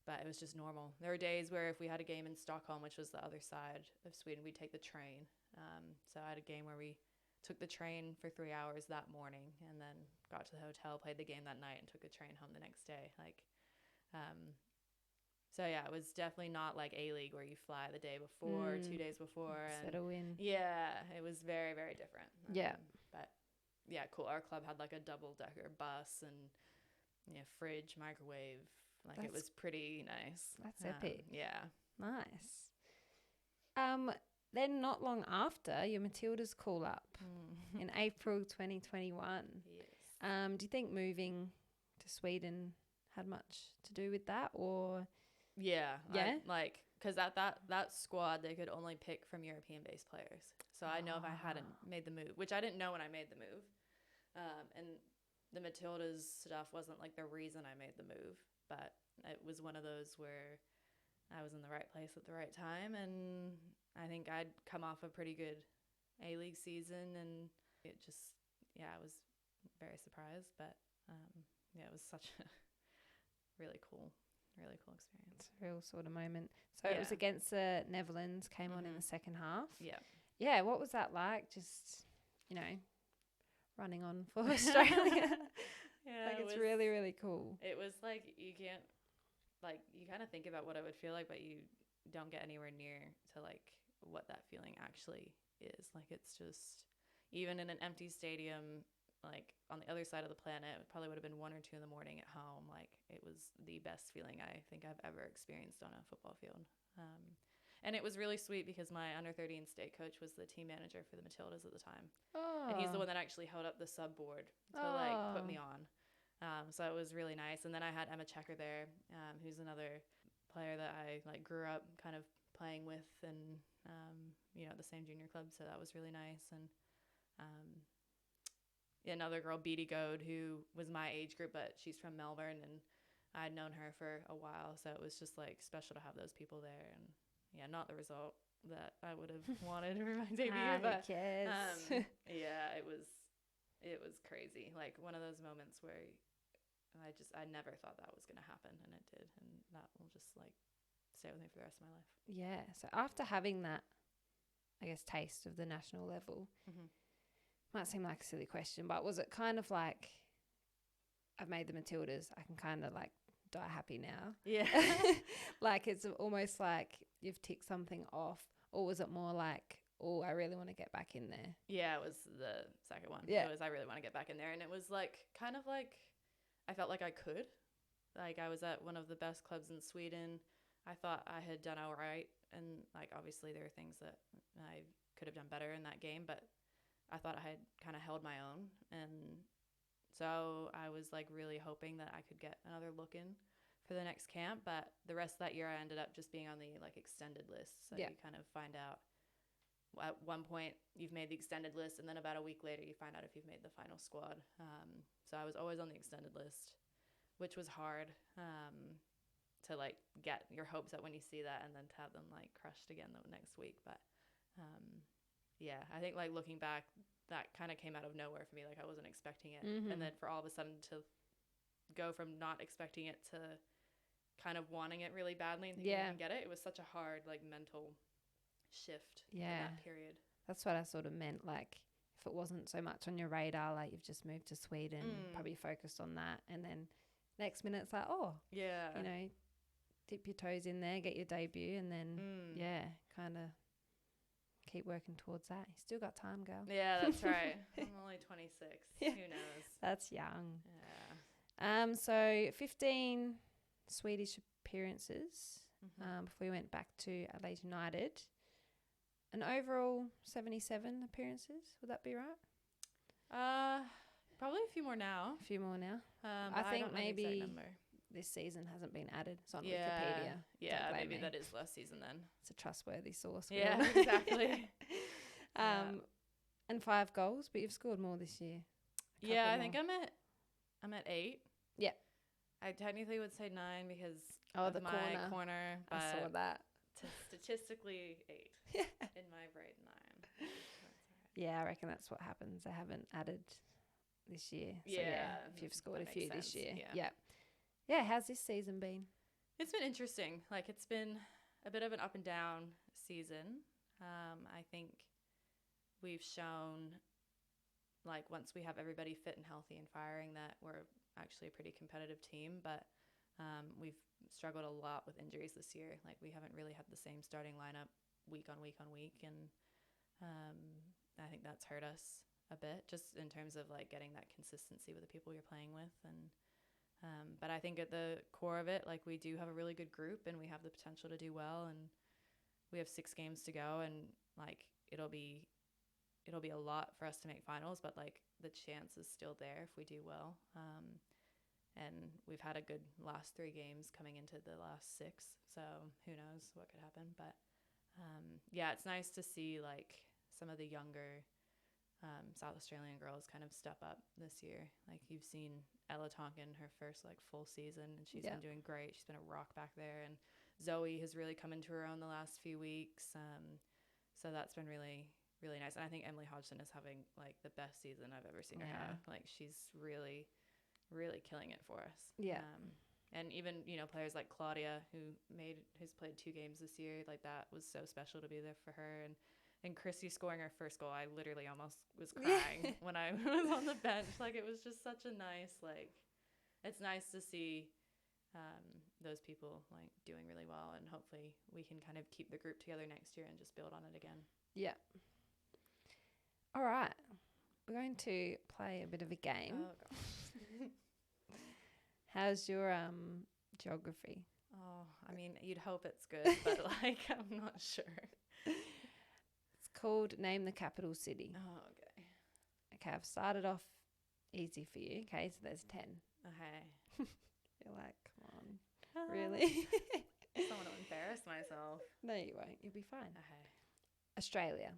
But it was just normal. There were days where if we had a game in Stockholm, which was the other side of Sweden, we'd take the train. So I had a game where we took the train for 3 hours that morning and then got to the hotel, played the game that night, and took a train home the next day. It was definitely not like A-league where you fly the day before, 2 days before. Settle in. Yeah, it was very, very different. But cool. Our club had like a double-decker bus and fridge, microwave. It was pretty nice. That's epic. Yeah. Nice. Then not long after, your Matildas call up in April 2021. Yes. Do you think moving to Sweden had much to do with that, or? Yeah. Because at that squad, they could only pick from European-based players. So I know if I hadn't made the move, which I didn't know when I made the move, and the Matildas stuff wasn't like the reason I made the move, but it was one of those where I was in the right place at the right time, and I think I'd come off a pretty good A-league season, and it just, I was very surprised, but it was such a really cool experience. It's a real sort of moment. So it was against the Netherlands, came on in the second half. Yeah, what was that like? Just, running on for Australia. It's really, really cool. It was like, you kind of think about what it would feel like, but you don't get anywhere near to like what that feeling actually is. Like, it's just, even in an empty stadium, like on the other side of the planet, it probably would have been 1 or 2 in the morning at home. Like, it was the best feeling I think I've ever experienced on a football field. And it was really sweet because my under-13 state coach was the team manager for the Matildas at the time. And he's the one that actually held up the sub board to like put me on. So it was really nice. And then I had Emma Checker there, who's another player that I like grew up kind of playing with and at the same junior club. So that was really nice. And another girl, Beatty Goad, who was my age group, but she's from Melbourne, and I'd known her for a while. So it was just like special to have those people there. And yeah, not the result that I would have wanted for my debut, but who cares? yeah, it was crazy. Like one of those moments where I never thought that was going to happen, and it did, and that will just like stay with me for the rest of my life. Yeah. So after having that, I guess, taste of the national level, might seem like a silly question, but was it kind of like, I've made the Matildas, I can kind of like die happy now? Yeah. Like it's almost like you've ticked something off, or was it more like, oh, I really want to get back in there? Yeah, it was the second one. Yeah. It was, I really want to get back in there. And it was like, kind of like, I felt like I could. Like I was at one of the best clubs in Sweden. I thought I had done all right. And like, obviously there were things that I could have done better in that game, but I thought I had kind of held my own. And so I was like really hoping that I could get another look in for the next camp. But the rest of that year I ended up just being on the like extended list. So you kind of find out at one point you've made the extended list, and then about a week later you find out if you've made the final squad. So I was always on the extended list, which was hard to like get your hopes up when you see that, and then to have them like crushed again the next week. But yeah, I think like looking back, that kind of came out of nowhere for me. Like I wasn't expecting it, and then for all of a sudden to go from not expecting it to kind of wanting it really badly and thinking you can get it. It was such a hard like mental shift in that period. That's what I sort of meant. Like if it wasn't so much on your radar, like you've just moved to Sweden, probably focused on that, and then next minute it's like, oh, yeah, you know, dip your toes in there, get your debut, and then kind of keep working towards that. You still got time, girl. Yeah, that's right. I'm only 26. Who knows? That's young. Yeah. So 15 Swedish appearances before we went back to Adelaide United. An overall 77 appearances. Would that be right? Probably a few more now. A few more now. I think don't know maybe the exact number. This season hasn't been added. It's on Wikipedia. Yeah, maybe that is last season then. It's a trustworthy source. Yeah, exactly. And 5 goals, but you've scored more this year. Yeah, I think I'm at 8. Yeah. I technically would say 9 because of my corner. But I saw that. Statistically 8. In my brain 9. Yeah, I reckon that's what happens. They haven't added this year. So if you've scored a few this year. Yeah, how's this season been? It's been interesting. Like it's been a bit of an up and down season. I think we've shown, like, once we have everybody fit and healthy and firing, that we're actually a pretty competitive team. But we've struggled a lot with injuries this year. Like we haven't really had the same starting lineup week on week on week, and I think that's hurt us a bit, just in terms of like getting that consistency with the people you're playing with. And but I think at the core of it, like we do have a really good group, and we have the potential to do well, and we have 6 games to go, and like it'll be a lot for us to make finals, but like the chance is still there if we do well. And we've had a good last 3 games coming into the last 6, so who knows what could happen. But yeah, it's nice to see like some of the younger South Australian girls kind of step up this year. Like you've seen Ella Tonkin, her first like full season, and she's been doing great. She's been a rock back there, and Zoe has really come into her own the last few weeks. So that's been really, really nice. And I think Emily Hodgson is having like the best season I've ever seen her have. Like she's really, really killing it for us. Yeah. And even, players like Claudia, who's played 2 games this year, like that was so special to be there for her. And Chrissy scoring her first goal, I literally almost was crying when I was on the bench. Like it was just such a nice, like, it's nice to see those people like doing really well, and hopefully we can kind of keep the group together next year and just build on it again. Yeah. All right. We're going to play a bit of a game. Oh gosh. How's your geography? Oh, I mean, you'd hope it's good, but like I'm not sure. It's called Name the Capital City. Oh, okay. Okay, I've started off easy for you. Okay, so there's 10. Okay. You're like, come on. Really? I don't want to embarrass myself. No, you won't. You'll be fine. Okay. Australia.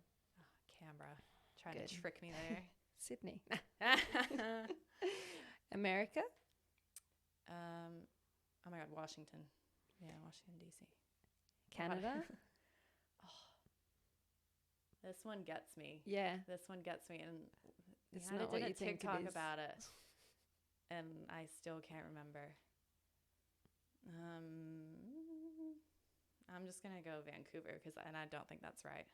Canberra. Trying Good. to trick me there. Sydney. America. Oh my God, Washington. Yeah, Washington, D.C. Canada. This one gets me. Yeah. This one gets me. And It's we not did what a you think TikTok it is. about it. And I still can't remember. I'm just going to go Vancouver and I don't think that's right.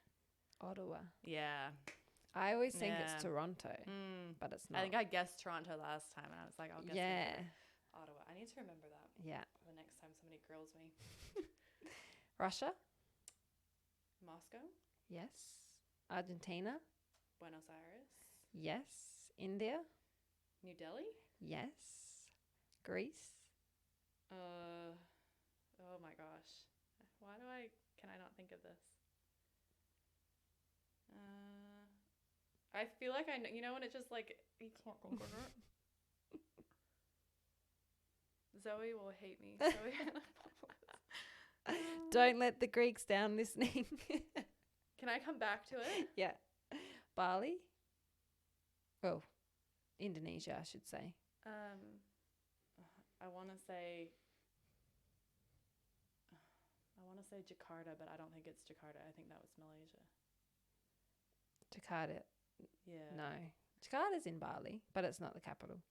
Ottawa. Yeah. I always think Yeah. it's Toronto, but it's not. I think I guessed Toronto last time and I was like, I'll guess Ottawa. I need to remember that. Yeah. The next time somebody grills me. Russia. Moscow. Yes. Argentina. Buenos Aires. Yes. India. New Delhi. Yes. Greece. Oh my gosh. Can I not think of this? I feel like I know, when it just like, you can't think of it. Zoe will hate me. Don't let the Greeks down listening. Can I come back to it? Yeah. Bali. Oh, Indonesia, I should say. I want to say Jakarta, but I don't think it's Jakarta. I think that was Malaysia. Jakarta. Yeah. No. Jakarta's in Bali, but it's not the capital.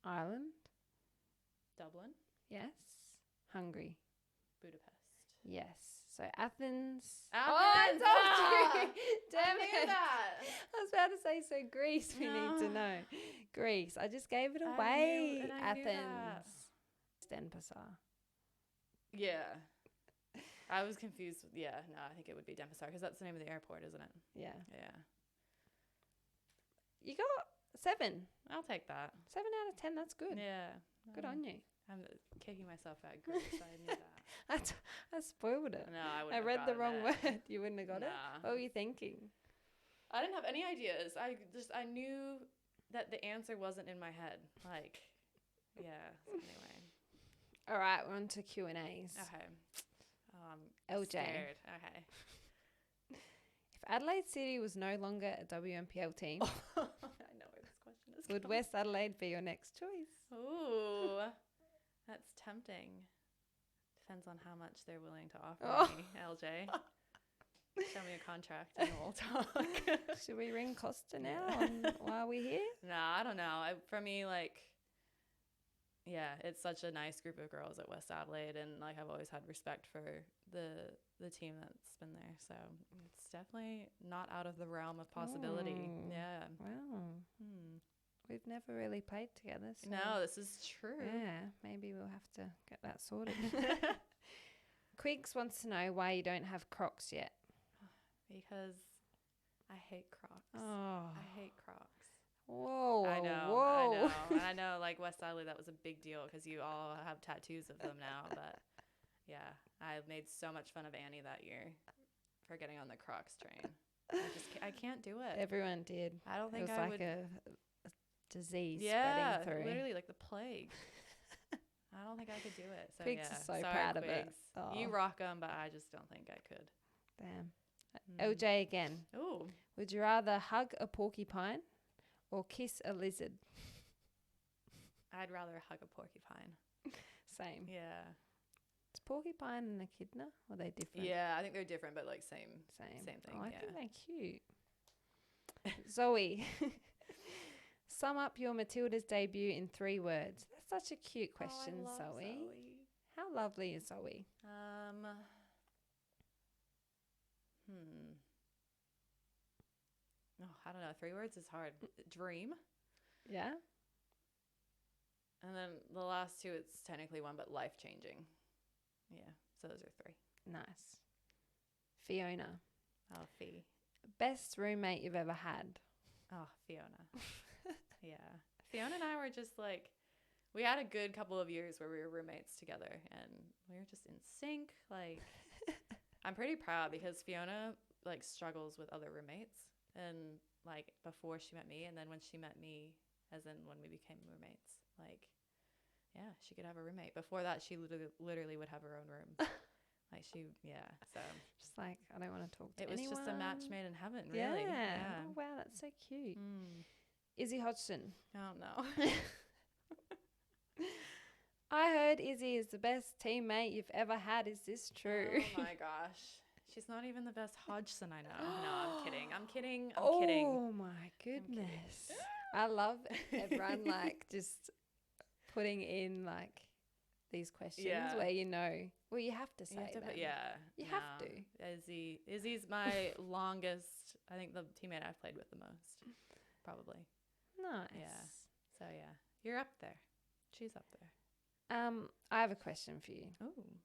Ireland. Dublin. Yes. Hungary. Budapest. Yes. So Athens. Athens! Oh, I told you. Damn I knew it. that. I was about to say, so Greece, we need to know. Greece. I just gave it away. I knew that. Athens. Denpasar. Yeah. I was confused. Yeah, no, I think it would be Denpasar because that's the name of the airport, isn't it? Yeah. Yeah. You got 7. I'll take that. 7 out of 10. That's good. Yeah. Good on you. I'm kicking myself out. Great. I knew that. I spoiled it. No, I wouldn't I have read the gotten wrong it. word. You wouldn't have got it? Nah. What were you thinking? I didn't have any ideas. I knew that the answer wasn't in my head. Like, yeah. So anyway. All right, we're on to Q&As. Okay. LJ. Scared. Okay. If Adelaide City was no longer a WNPL team, I know where this question is would going. West Adelaide be your next choice? Ooh, that's tempting. Depends on how much they're willing to offer me, LJ. Show me a contract and we'll talk. Should we ring Costa now while we're here? No, I don't know. For me, like, yeah, it's such a nice group of girls at West Adelaide, and like I've always had respect for the team that's been there. So it's definitely not out of the realm of possibility. Yeah. Wow. We've never really played together. So No, this is true. yeah, maybe we'll have to get that sorted. Quigs wants to know why you don't have Crocs yet. Because I hate Crocs. Oh. I hate Crocs. Whoa. I know. And I know, like, West Adelaide, that was a big deal because you all have tattoos of them now. But, yeah, I made so much fun of Annie that year for getting on the Crocs train. I can't do it. Everyone did. I don't think it was I like would. a disease Yeah, spreading through. literally like the plague. I don't think I could do it. So, Quigs yeah. is so Sorry, proud of it. Quigs. Oh. You rock them, but I just don't think I could. Damn. LJ again. Ooh. Would you rather hug a porcupine or kiss a lizard? I'd rather hug a porcupine. Same. Yeah. Is porcupine and echidna? Or are they different? Yeah, I think they're different, but like same thing. Oh, I yeah. think they're cute. Zoe, sum up your Matilda's debut in 3 words. That's such a cute question, I love Zoe. How lovely is Zoe? Oh, I don't know. 3 words is hard. Dream. Yeah? And then the last 2, it's technically 1, but life-changing. Yeah, so those are 3. Nice. Fiona, Oh, Fee. best roommate you've ever had? Oh, Fiona. Yeah. Fiona and I were just like, we had a good couple of years where we were roommates together, and we were just in sync. Like, I'm pretty proud because Fiona, like, struggles with other roommates. And, like, before she met me, and then when she met me, as in when we became roommates, like, yeah, she could have a roommate. Before that, she literally would have her own room. Like so Just like, I don't want to talk to it was anyone. just a match made in heaven, really. Yeah. Oh, wow, that's so cute. Mm. Izzy Hodgson. Oh, no. I heard Izzy is the best teammate you've ever had. Is this true? Oh, my gosh. She's not even the best Hodgson I know. No, I'm kidding. I'm kidding. Oh, my goodness. I love everyone, like, just putting in, like, these questions where well, you have to say that. You have to. Izzy's my longest, I think, the teammate I've played with the most, probably. Nice. Yeah. So, yeah. You're up there. She's up there. I have a question for you. Ooh.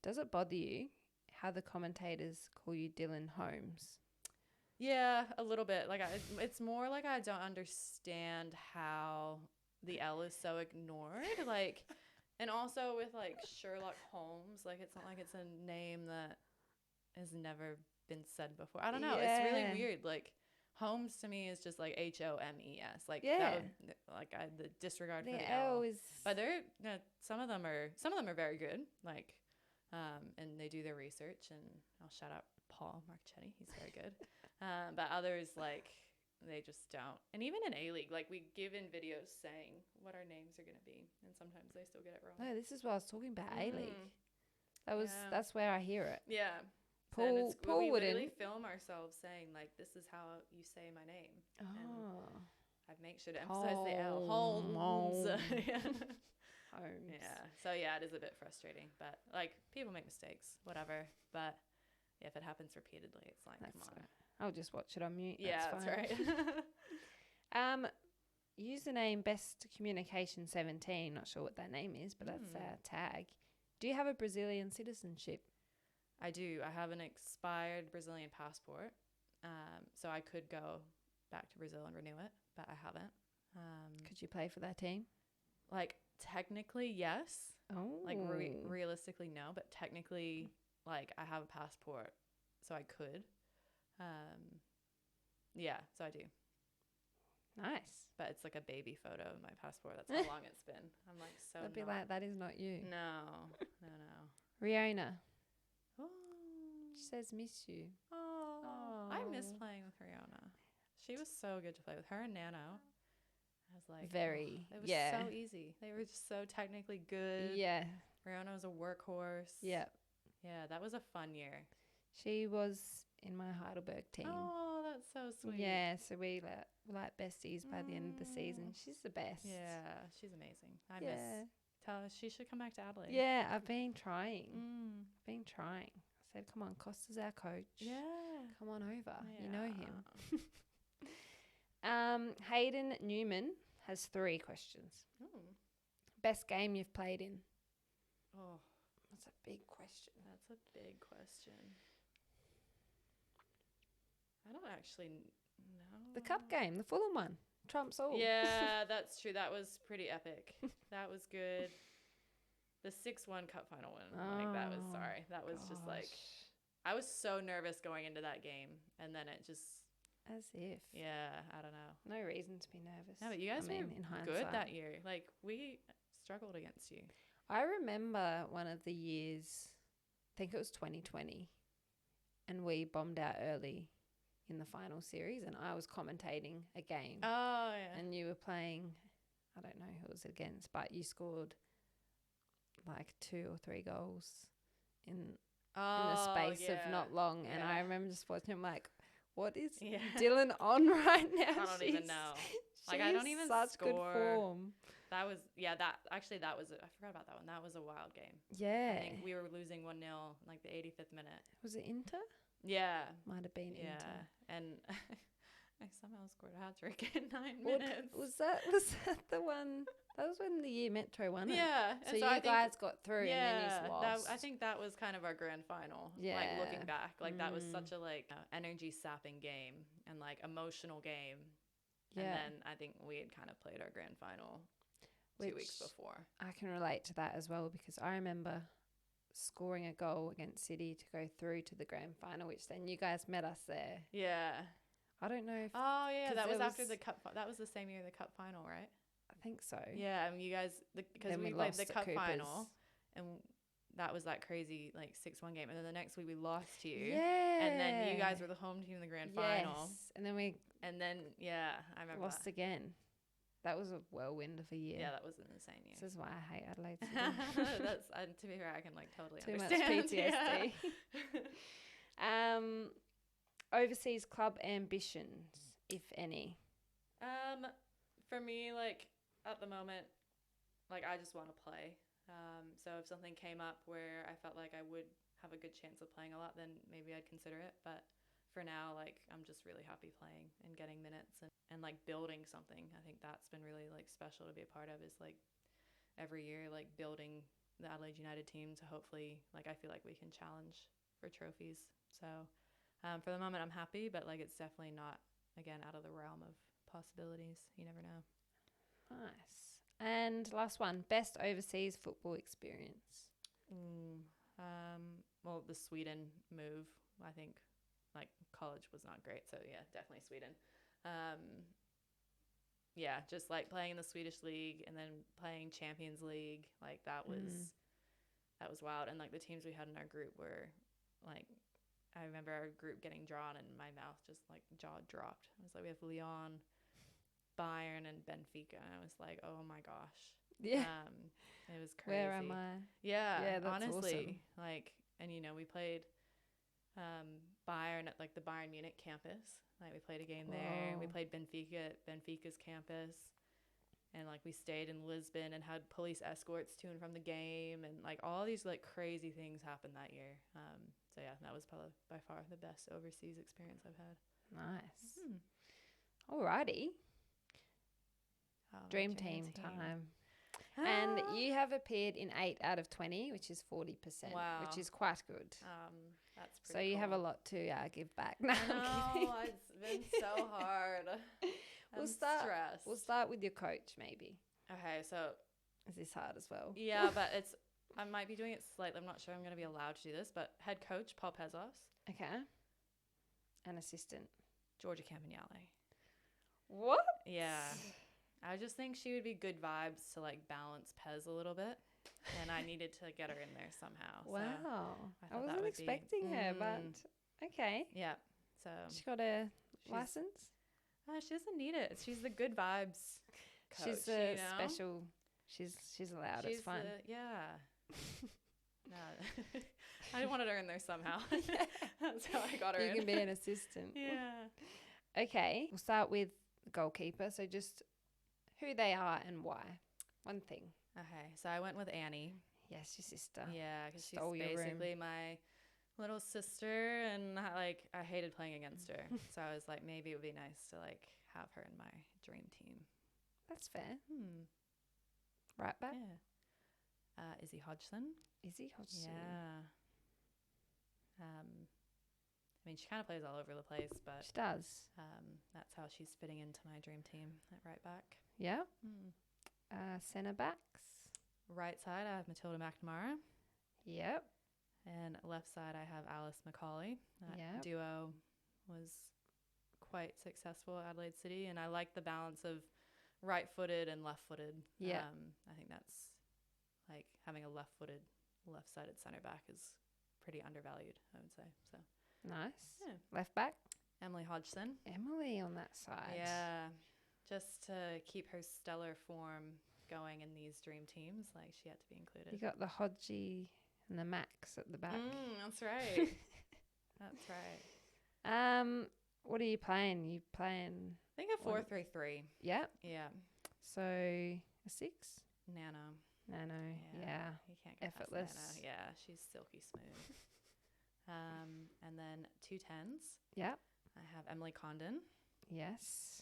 Does it bother you how the commentators call you Dylan Holmes? Yeah, a little bit. Like, it's more like I don't understand how the L is so ignored. Like, and also with, like, Sherlock Holmes, like, it's not like it's a name that has never been said before. I don't know. Yeah. It's really weird. Like, Holmes to me is just like Homes. Like, the disregard for the L. Is, but some of them are very good. Like, and they do their research. And I'll shout out Paul Marchetti. He's very good. But others, like, they just don't. And even in A-league, like, we give in videos saying what our names are going to be, and sometimes they still get it wrong. No, this is what I was talking about. A-league. That's where I hear it. Yeah. Paul we wouldn't. literally film ourselves saying, like, this is how you say my name. Oh. And I make sure to emphasize the L. Holmes. Yeah. Holmes. Yeah. So, yeah, it is a bit frustrating. But, like, people make mistakes, whatever. But if it happens repeatedly, it's like, come on. I'll just watch it on mute. Yeah, that's right. Username Best Communication 17. Not sure what that name is, but that's our tag. Do you have a Brazilian citizenship? I do. I have an expired Brazilian passport. So I could go back to Brazil and renew it, but I haven't. Could you play for that team? Like, technically, yes. Oh. Like, realistically, no. But technically, like, I have a passport, so I could. Yeah, so I do. Nice. But it's like a baby photo of my passport. That's how long it's been. I'm like, so That'd be like, that is not you. No. Riona. Oh. She says miss you. Oh. I miss playing with Riona. She was so good to play with. Her and Nano. I was like, it was so easy. They were just so technically good. Yeah. Riona was a workhorse. Yeah. Yeah, that was a fun year. She was in my Heidelberg team. Oh, that's so sweet. Yeah, so we like besties by the end of the season. She's the best. Yeah, she's amazing. Tell her she should come back to Adelaide. Yeah, I've been trying. I said, come on, Costa's our coach. Yeah. Come on over. Yeah. You know him. Hayden Newman has 3 questions. Ooh. Best game you've played in? Oh, that's a big question. That's a big question. I don't actually know. The cup game, the Fulham one. Trumps all. Yeah, that's true. That was pretty epic. That was good. The 6-1 cup final win. That was just like, I was so nervous going into that game. And then it just. As if. Yeah, I don't know. No reason to be nervous. No, but you guys were in good that year. Like, we struggled against you. I remember one of the years, I think it was 2020, and we bombed out early in the final series, and I was commentating a game. Oh, yeah. And you were playing, I don't know who it was against, but you scored like 2 or 3 goals in the space of not long. And I remember just watching him like, what is Dylan on right now? I don't even know. Like, I don't even such score. Good form. That was, I forgot about that one. That was a wild game. Yeah. I think we were losing 1-0 in like the 85th minute. Was it Inter? Yeah. Might have been Inter. And I somehow scored a hat-trick in 9 minutes. Was that the one? That was when the year Metro won it. Yeah. So you guys got through and then you lost. I think that was kind of our grand final. Yeah. Like, looking back. Like, that was such a, like, energy-sapping game and, like, emotional game. Yeah. And then I think we had kind of played our grand final 2 weeks before. I can relate to that as well, because I remember scoring a goal against City to go through to the grand final, which then you guys met us there. Yeah. I don't know if... Oh, yeah. That was after the cup... That was the same year the cup final, right? I think so. Yeah, I mean, you guys... Because we played the cup final, and that was that crazy like 6-1 game, and then the next week we lost to you, Yeah. and then you guys were the home team in the grand final, And then we I remember lost that. again. That was a whirlwind of a year. Yeah, that was an insane year. This is why I hate Adelaide City. That's to be fair, I can like totally Too understand. much PTSD. Yeah. Overseas club ambitions, if any. For me, like at the moment, like I just want to play. So if something came up where I felt like I would have a good chance of playing a lot, then maybe I'd consider it. But for now, like I'm just really happy playing and getting minutes and like building something. I think that's been really like special to be a part of, is like every year like building the Adelaide United team to hopefully, like I feel like we can challenge for trophies. So for the moment I'm happy, but like it's definitely not, again, out of the realm of possibilities. You never know. Nice. And last one, best overseas football experience. Well, the Sweden move, I think, like college was not great, so yeah, definitely Sweden. Yeah, just like playing in the Swedish league and then playing Champions League, like that was wild. And like the teams we had in our group were like, I remember our group getting drawn and my mouth just like jaw dropped. It was like we have Lyon, Bayern, and Benfica, and I was like, oh my gosh. Yeah. It was crazy. Where am I? Yeah, that's honestly, awesome. like, and you know, we played Bayern at like the Bayern Munich campus. Like we played a game there, and we played Benfica at Benfica's campus, and like we stayed in Lisbon and had police escorts to and from the game, and like all these like crazy things happened that year. So yeah, that was probably by far the best overseas experience I've had. Nice. Alrighty. Dream team time. And you have appeared in 8 out of 20, which is 40%, which is quite good. That's pretty So you have a cool. lot to give back. No, It's been so hard. I'm stressed. We'll start with your coach, maybe. Okay, so Is this hard as well? yeah, but I might be doing it slightly. I'm not sure I'm going to be allowed to do this, but head coach Paul Pezos, Okay. An assistant. Georgia Campagnale. What? Yeah. I just think she would be good vibes to like balance Pez a little bit, and I needed to get her in there somehow. Wow. So I wasn't expecting her, but okay. yeah. So She got a license? she doesn't need it. She's the good vibes coach. She's a special. She's allowed. It's fine. Yeah. No, I wanted her in there somehow. That's how I got her in. You can be an assistant. Yeah. Okay. We'll start with the goalkeeper. So just who they are and why. One thing. Okay. So I went with Annie. Yes, your sister. Yeah, because she's Stole your basically room. my little sister, and I hated playing against her. So I was like, maybe it would be nice to like have her in my dream team. That's fair. Right back. Yeah. Izzy Hodgson. Izzy Hodgson. Yeah. I mean, she kind of plays all over the place, but She does. that's how she's fitting into my dream team at right back. Yeah. Centre backs. Right side, I have Matilda McNamara. Yep. And left side, I have Alice McCauley. That duo was quite successful at Adelaide City, and I like the balance of right-footed and left-footed. Yeah. I think that's like having a left-sided center back is pretty undervalued, I would say. So Nice. Yeah. Left back. Emily Hodgson. Emily on that side. Yeah, just to keep her stellar form going in these dream teams, like she had to be included. You got the Hodgie and the Max at the back. That's right. That's right. What are you playing? You playing? I think a 4-3-3. Yeah. Yeah. So a 6. Nano. Yeah. You can't get Effortless. past Nano. Yeah, she's silky smooth. And then 2 10s. Yeah. I have Emily Condon Yes.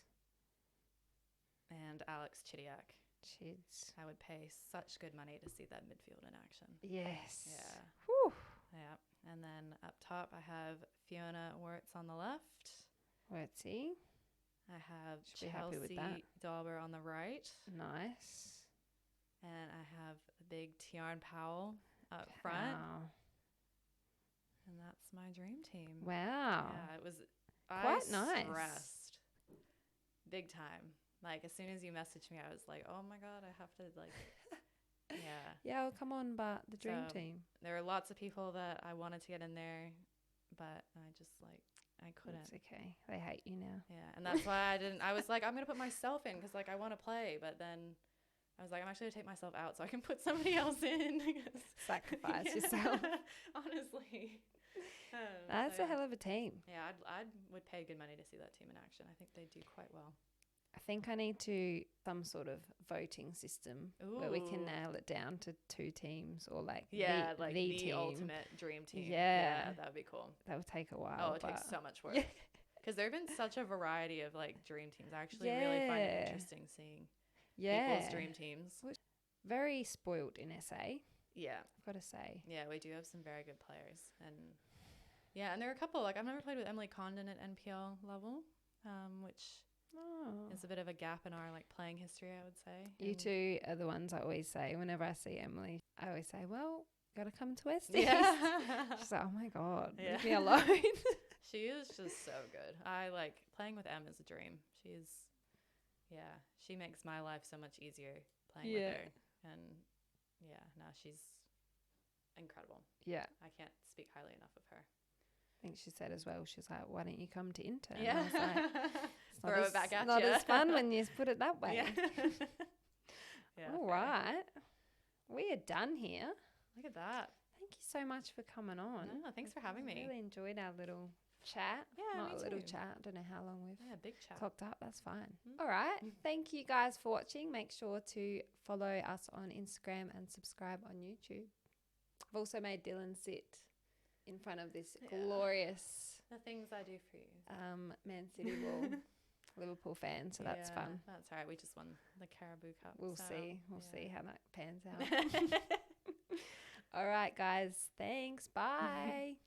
and Alex Chidiak. Chids. I would pay such good money to see that midfield in action. Yes. Yeah. Whew. Yeah. And then up top, I have Fiona Wirtz on the left. Let's see. I have Should be happy with that. Chelsea Dauber on the right. Nice. And I have the big Tiarn Powell up front. Wow. And that's my dream team. Wow. Yeah, it was Quite nice. Stressed. Big time. Like, as soon as you messaged me, I was like, oh my God, I have to, like, Yeah, well, come on, but the dream So, team. There were lots of people that I wanted to get in there, but I just I couldn't. It's okay. They hate you now. Yeah, and that's why I didn't. I was like, I'm gonna put myself in because I want to play, but then I was like, I'm actually gonna take myself out so I can put somebody else in. Sacrifice yourself. Honestly. That's a hell of a team. Yeah, I would pay good money to see that team in action. I think they do quite well. I think I need to some sort of voting system where we can nail it down to 2 teams or the team. Ultimate dream team. Yeah, that would be cool. That would take a while. Oh, it takes so much work. Because there have been such a variety of dream teams. I actually really find it interesting seeing people's dream teams. Very spoiled in SA. Yeah, I've got to say. Yeah, we do have some very good players, and and there are a couple. I've never played with Emily Condon at NPL level, which is a bit of a gap in our playing history, I would say. You two are the ones I always say whenever I see Emily. I always say, "Well, gotta come to West East." She's like, "Oh my god, leave me alone." She is just so good. I playing with Em is a dream. She makes my life so much easier playing with her, and no, she's incredible. Yeah, I can't speak highly enough of her. I think she said as well, she's like, "Why don't you come to intern?" Yeah. And I was like, throw it back at you. Not as fun when you put it that way. Yeah. All right. We are done here. Look at that. Thank you so much for coming on. No, thanks for having me. Really enjoyed our little chat. Yeah, Not me a little too. chat. I don't know how long we've big chat. clocked up. That's fine. All right. Thank you guys for watching. Make sure to follow us on Instagram and subscribe on YouTube. I've also made Dylan sit in front of this glorious the things I do for you. Man City wall. Liverpool fan, so that's fun. That's all right. We just won the Caribou Cup. We'll see. We'll see how that pans out. All right, guys. Thanks. Bye.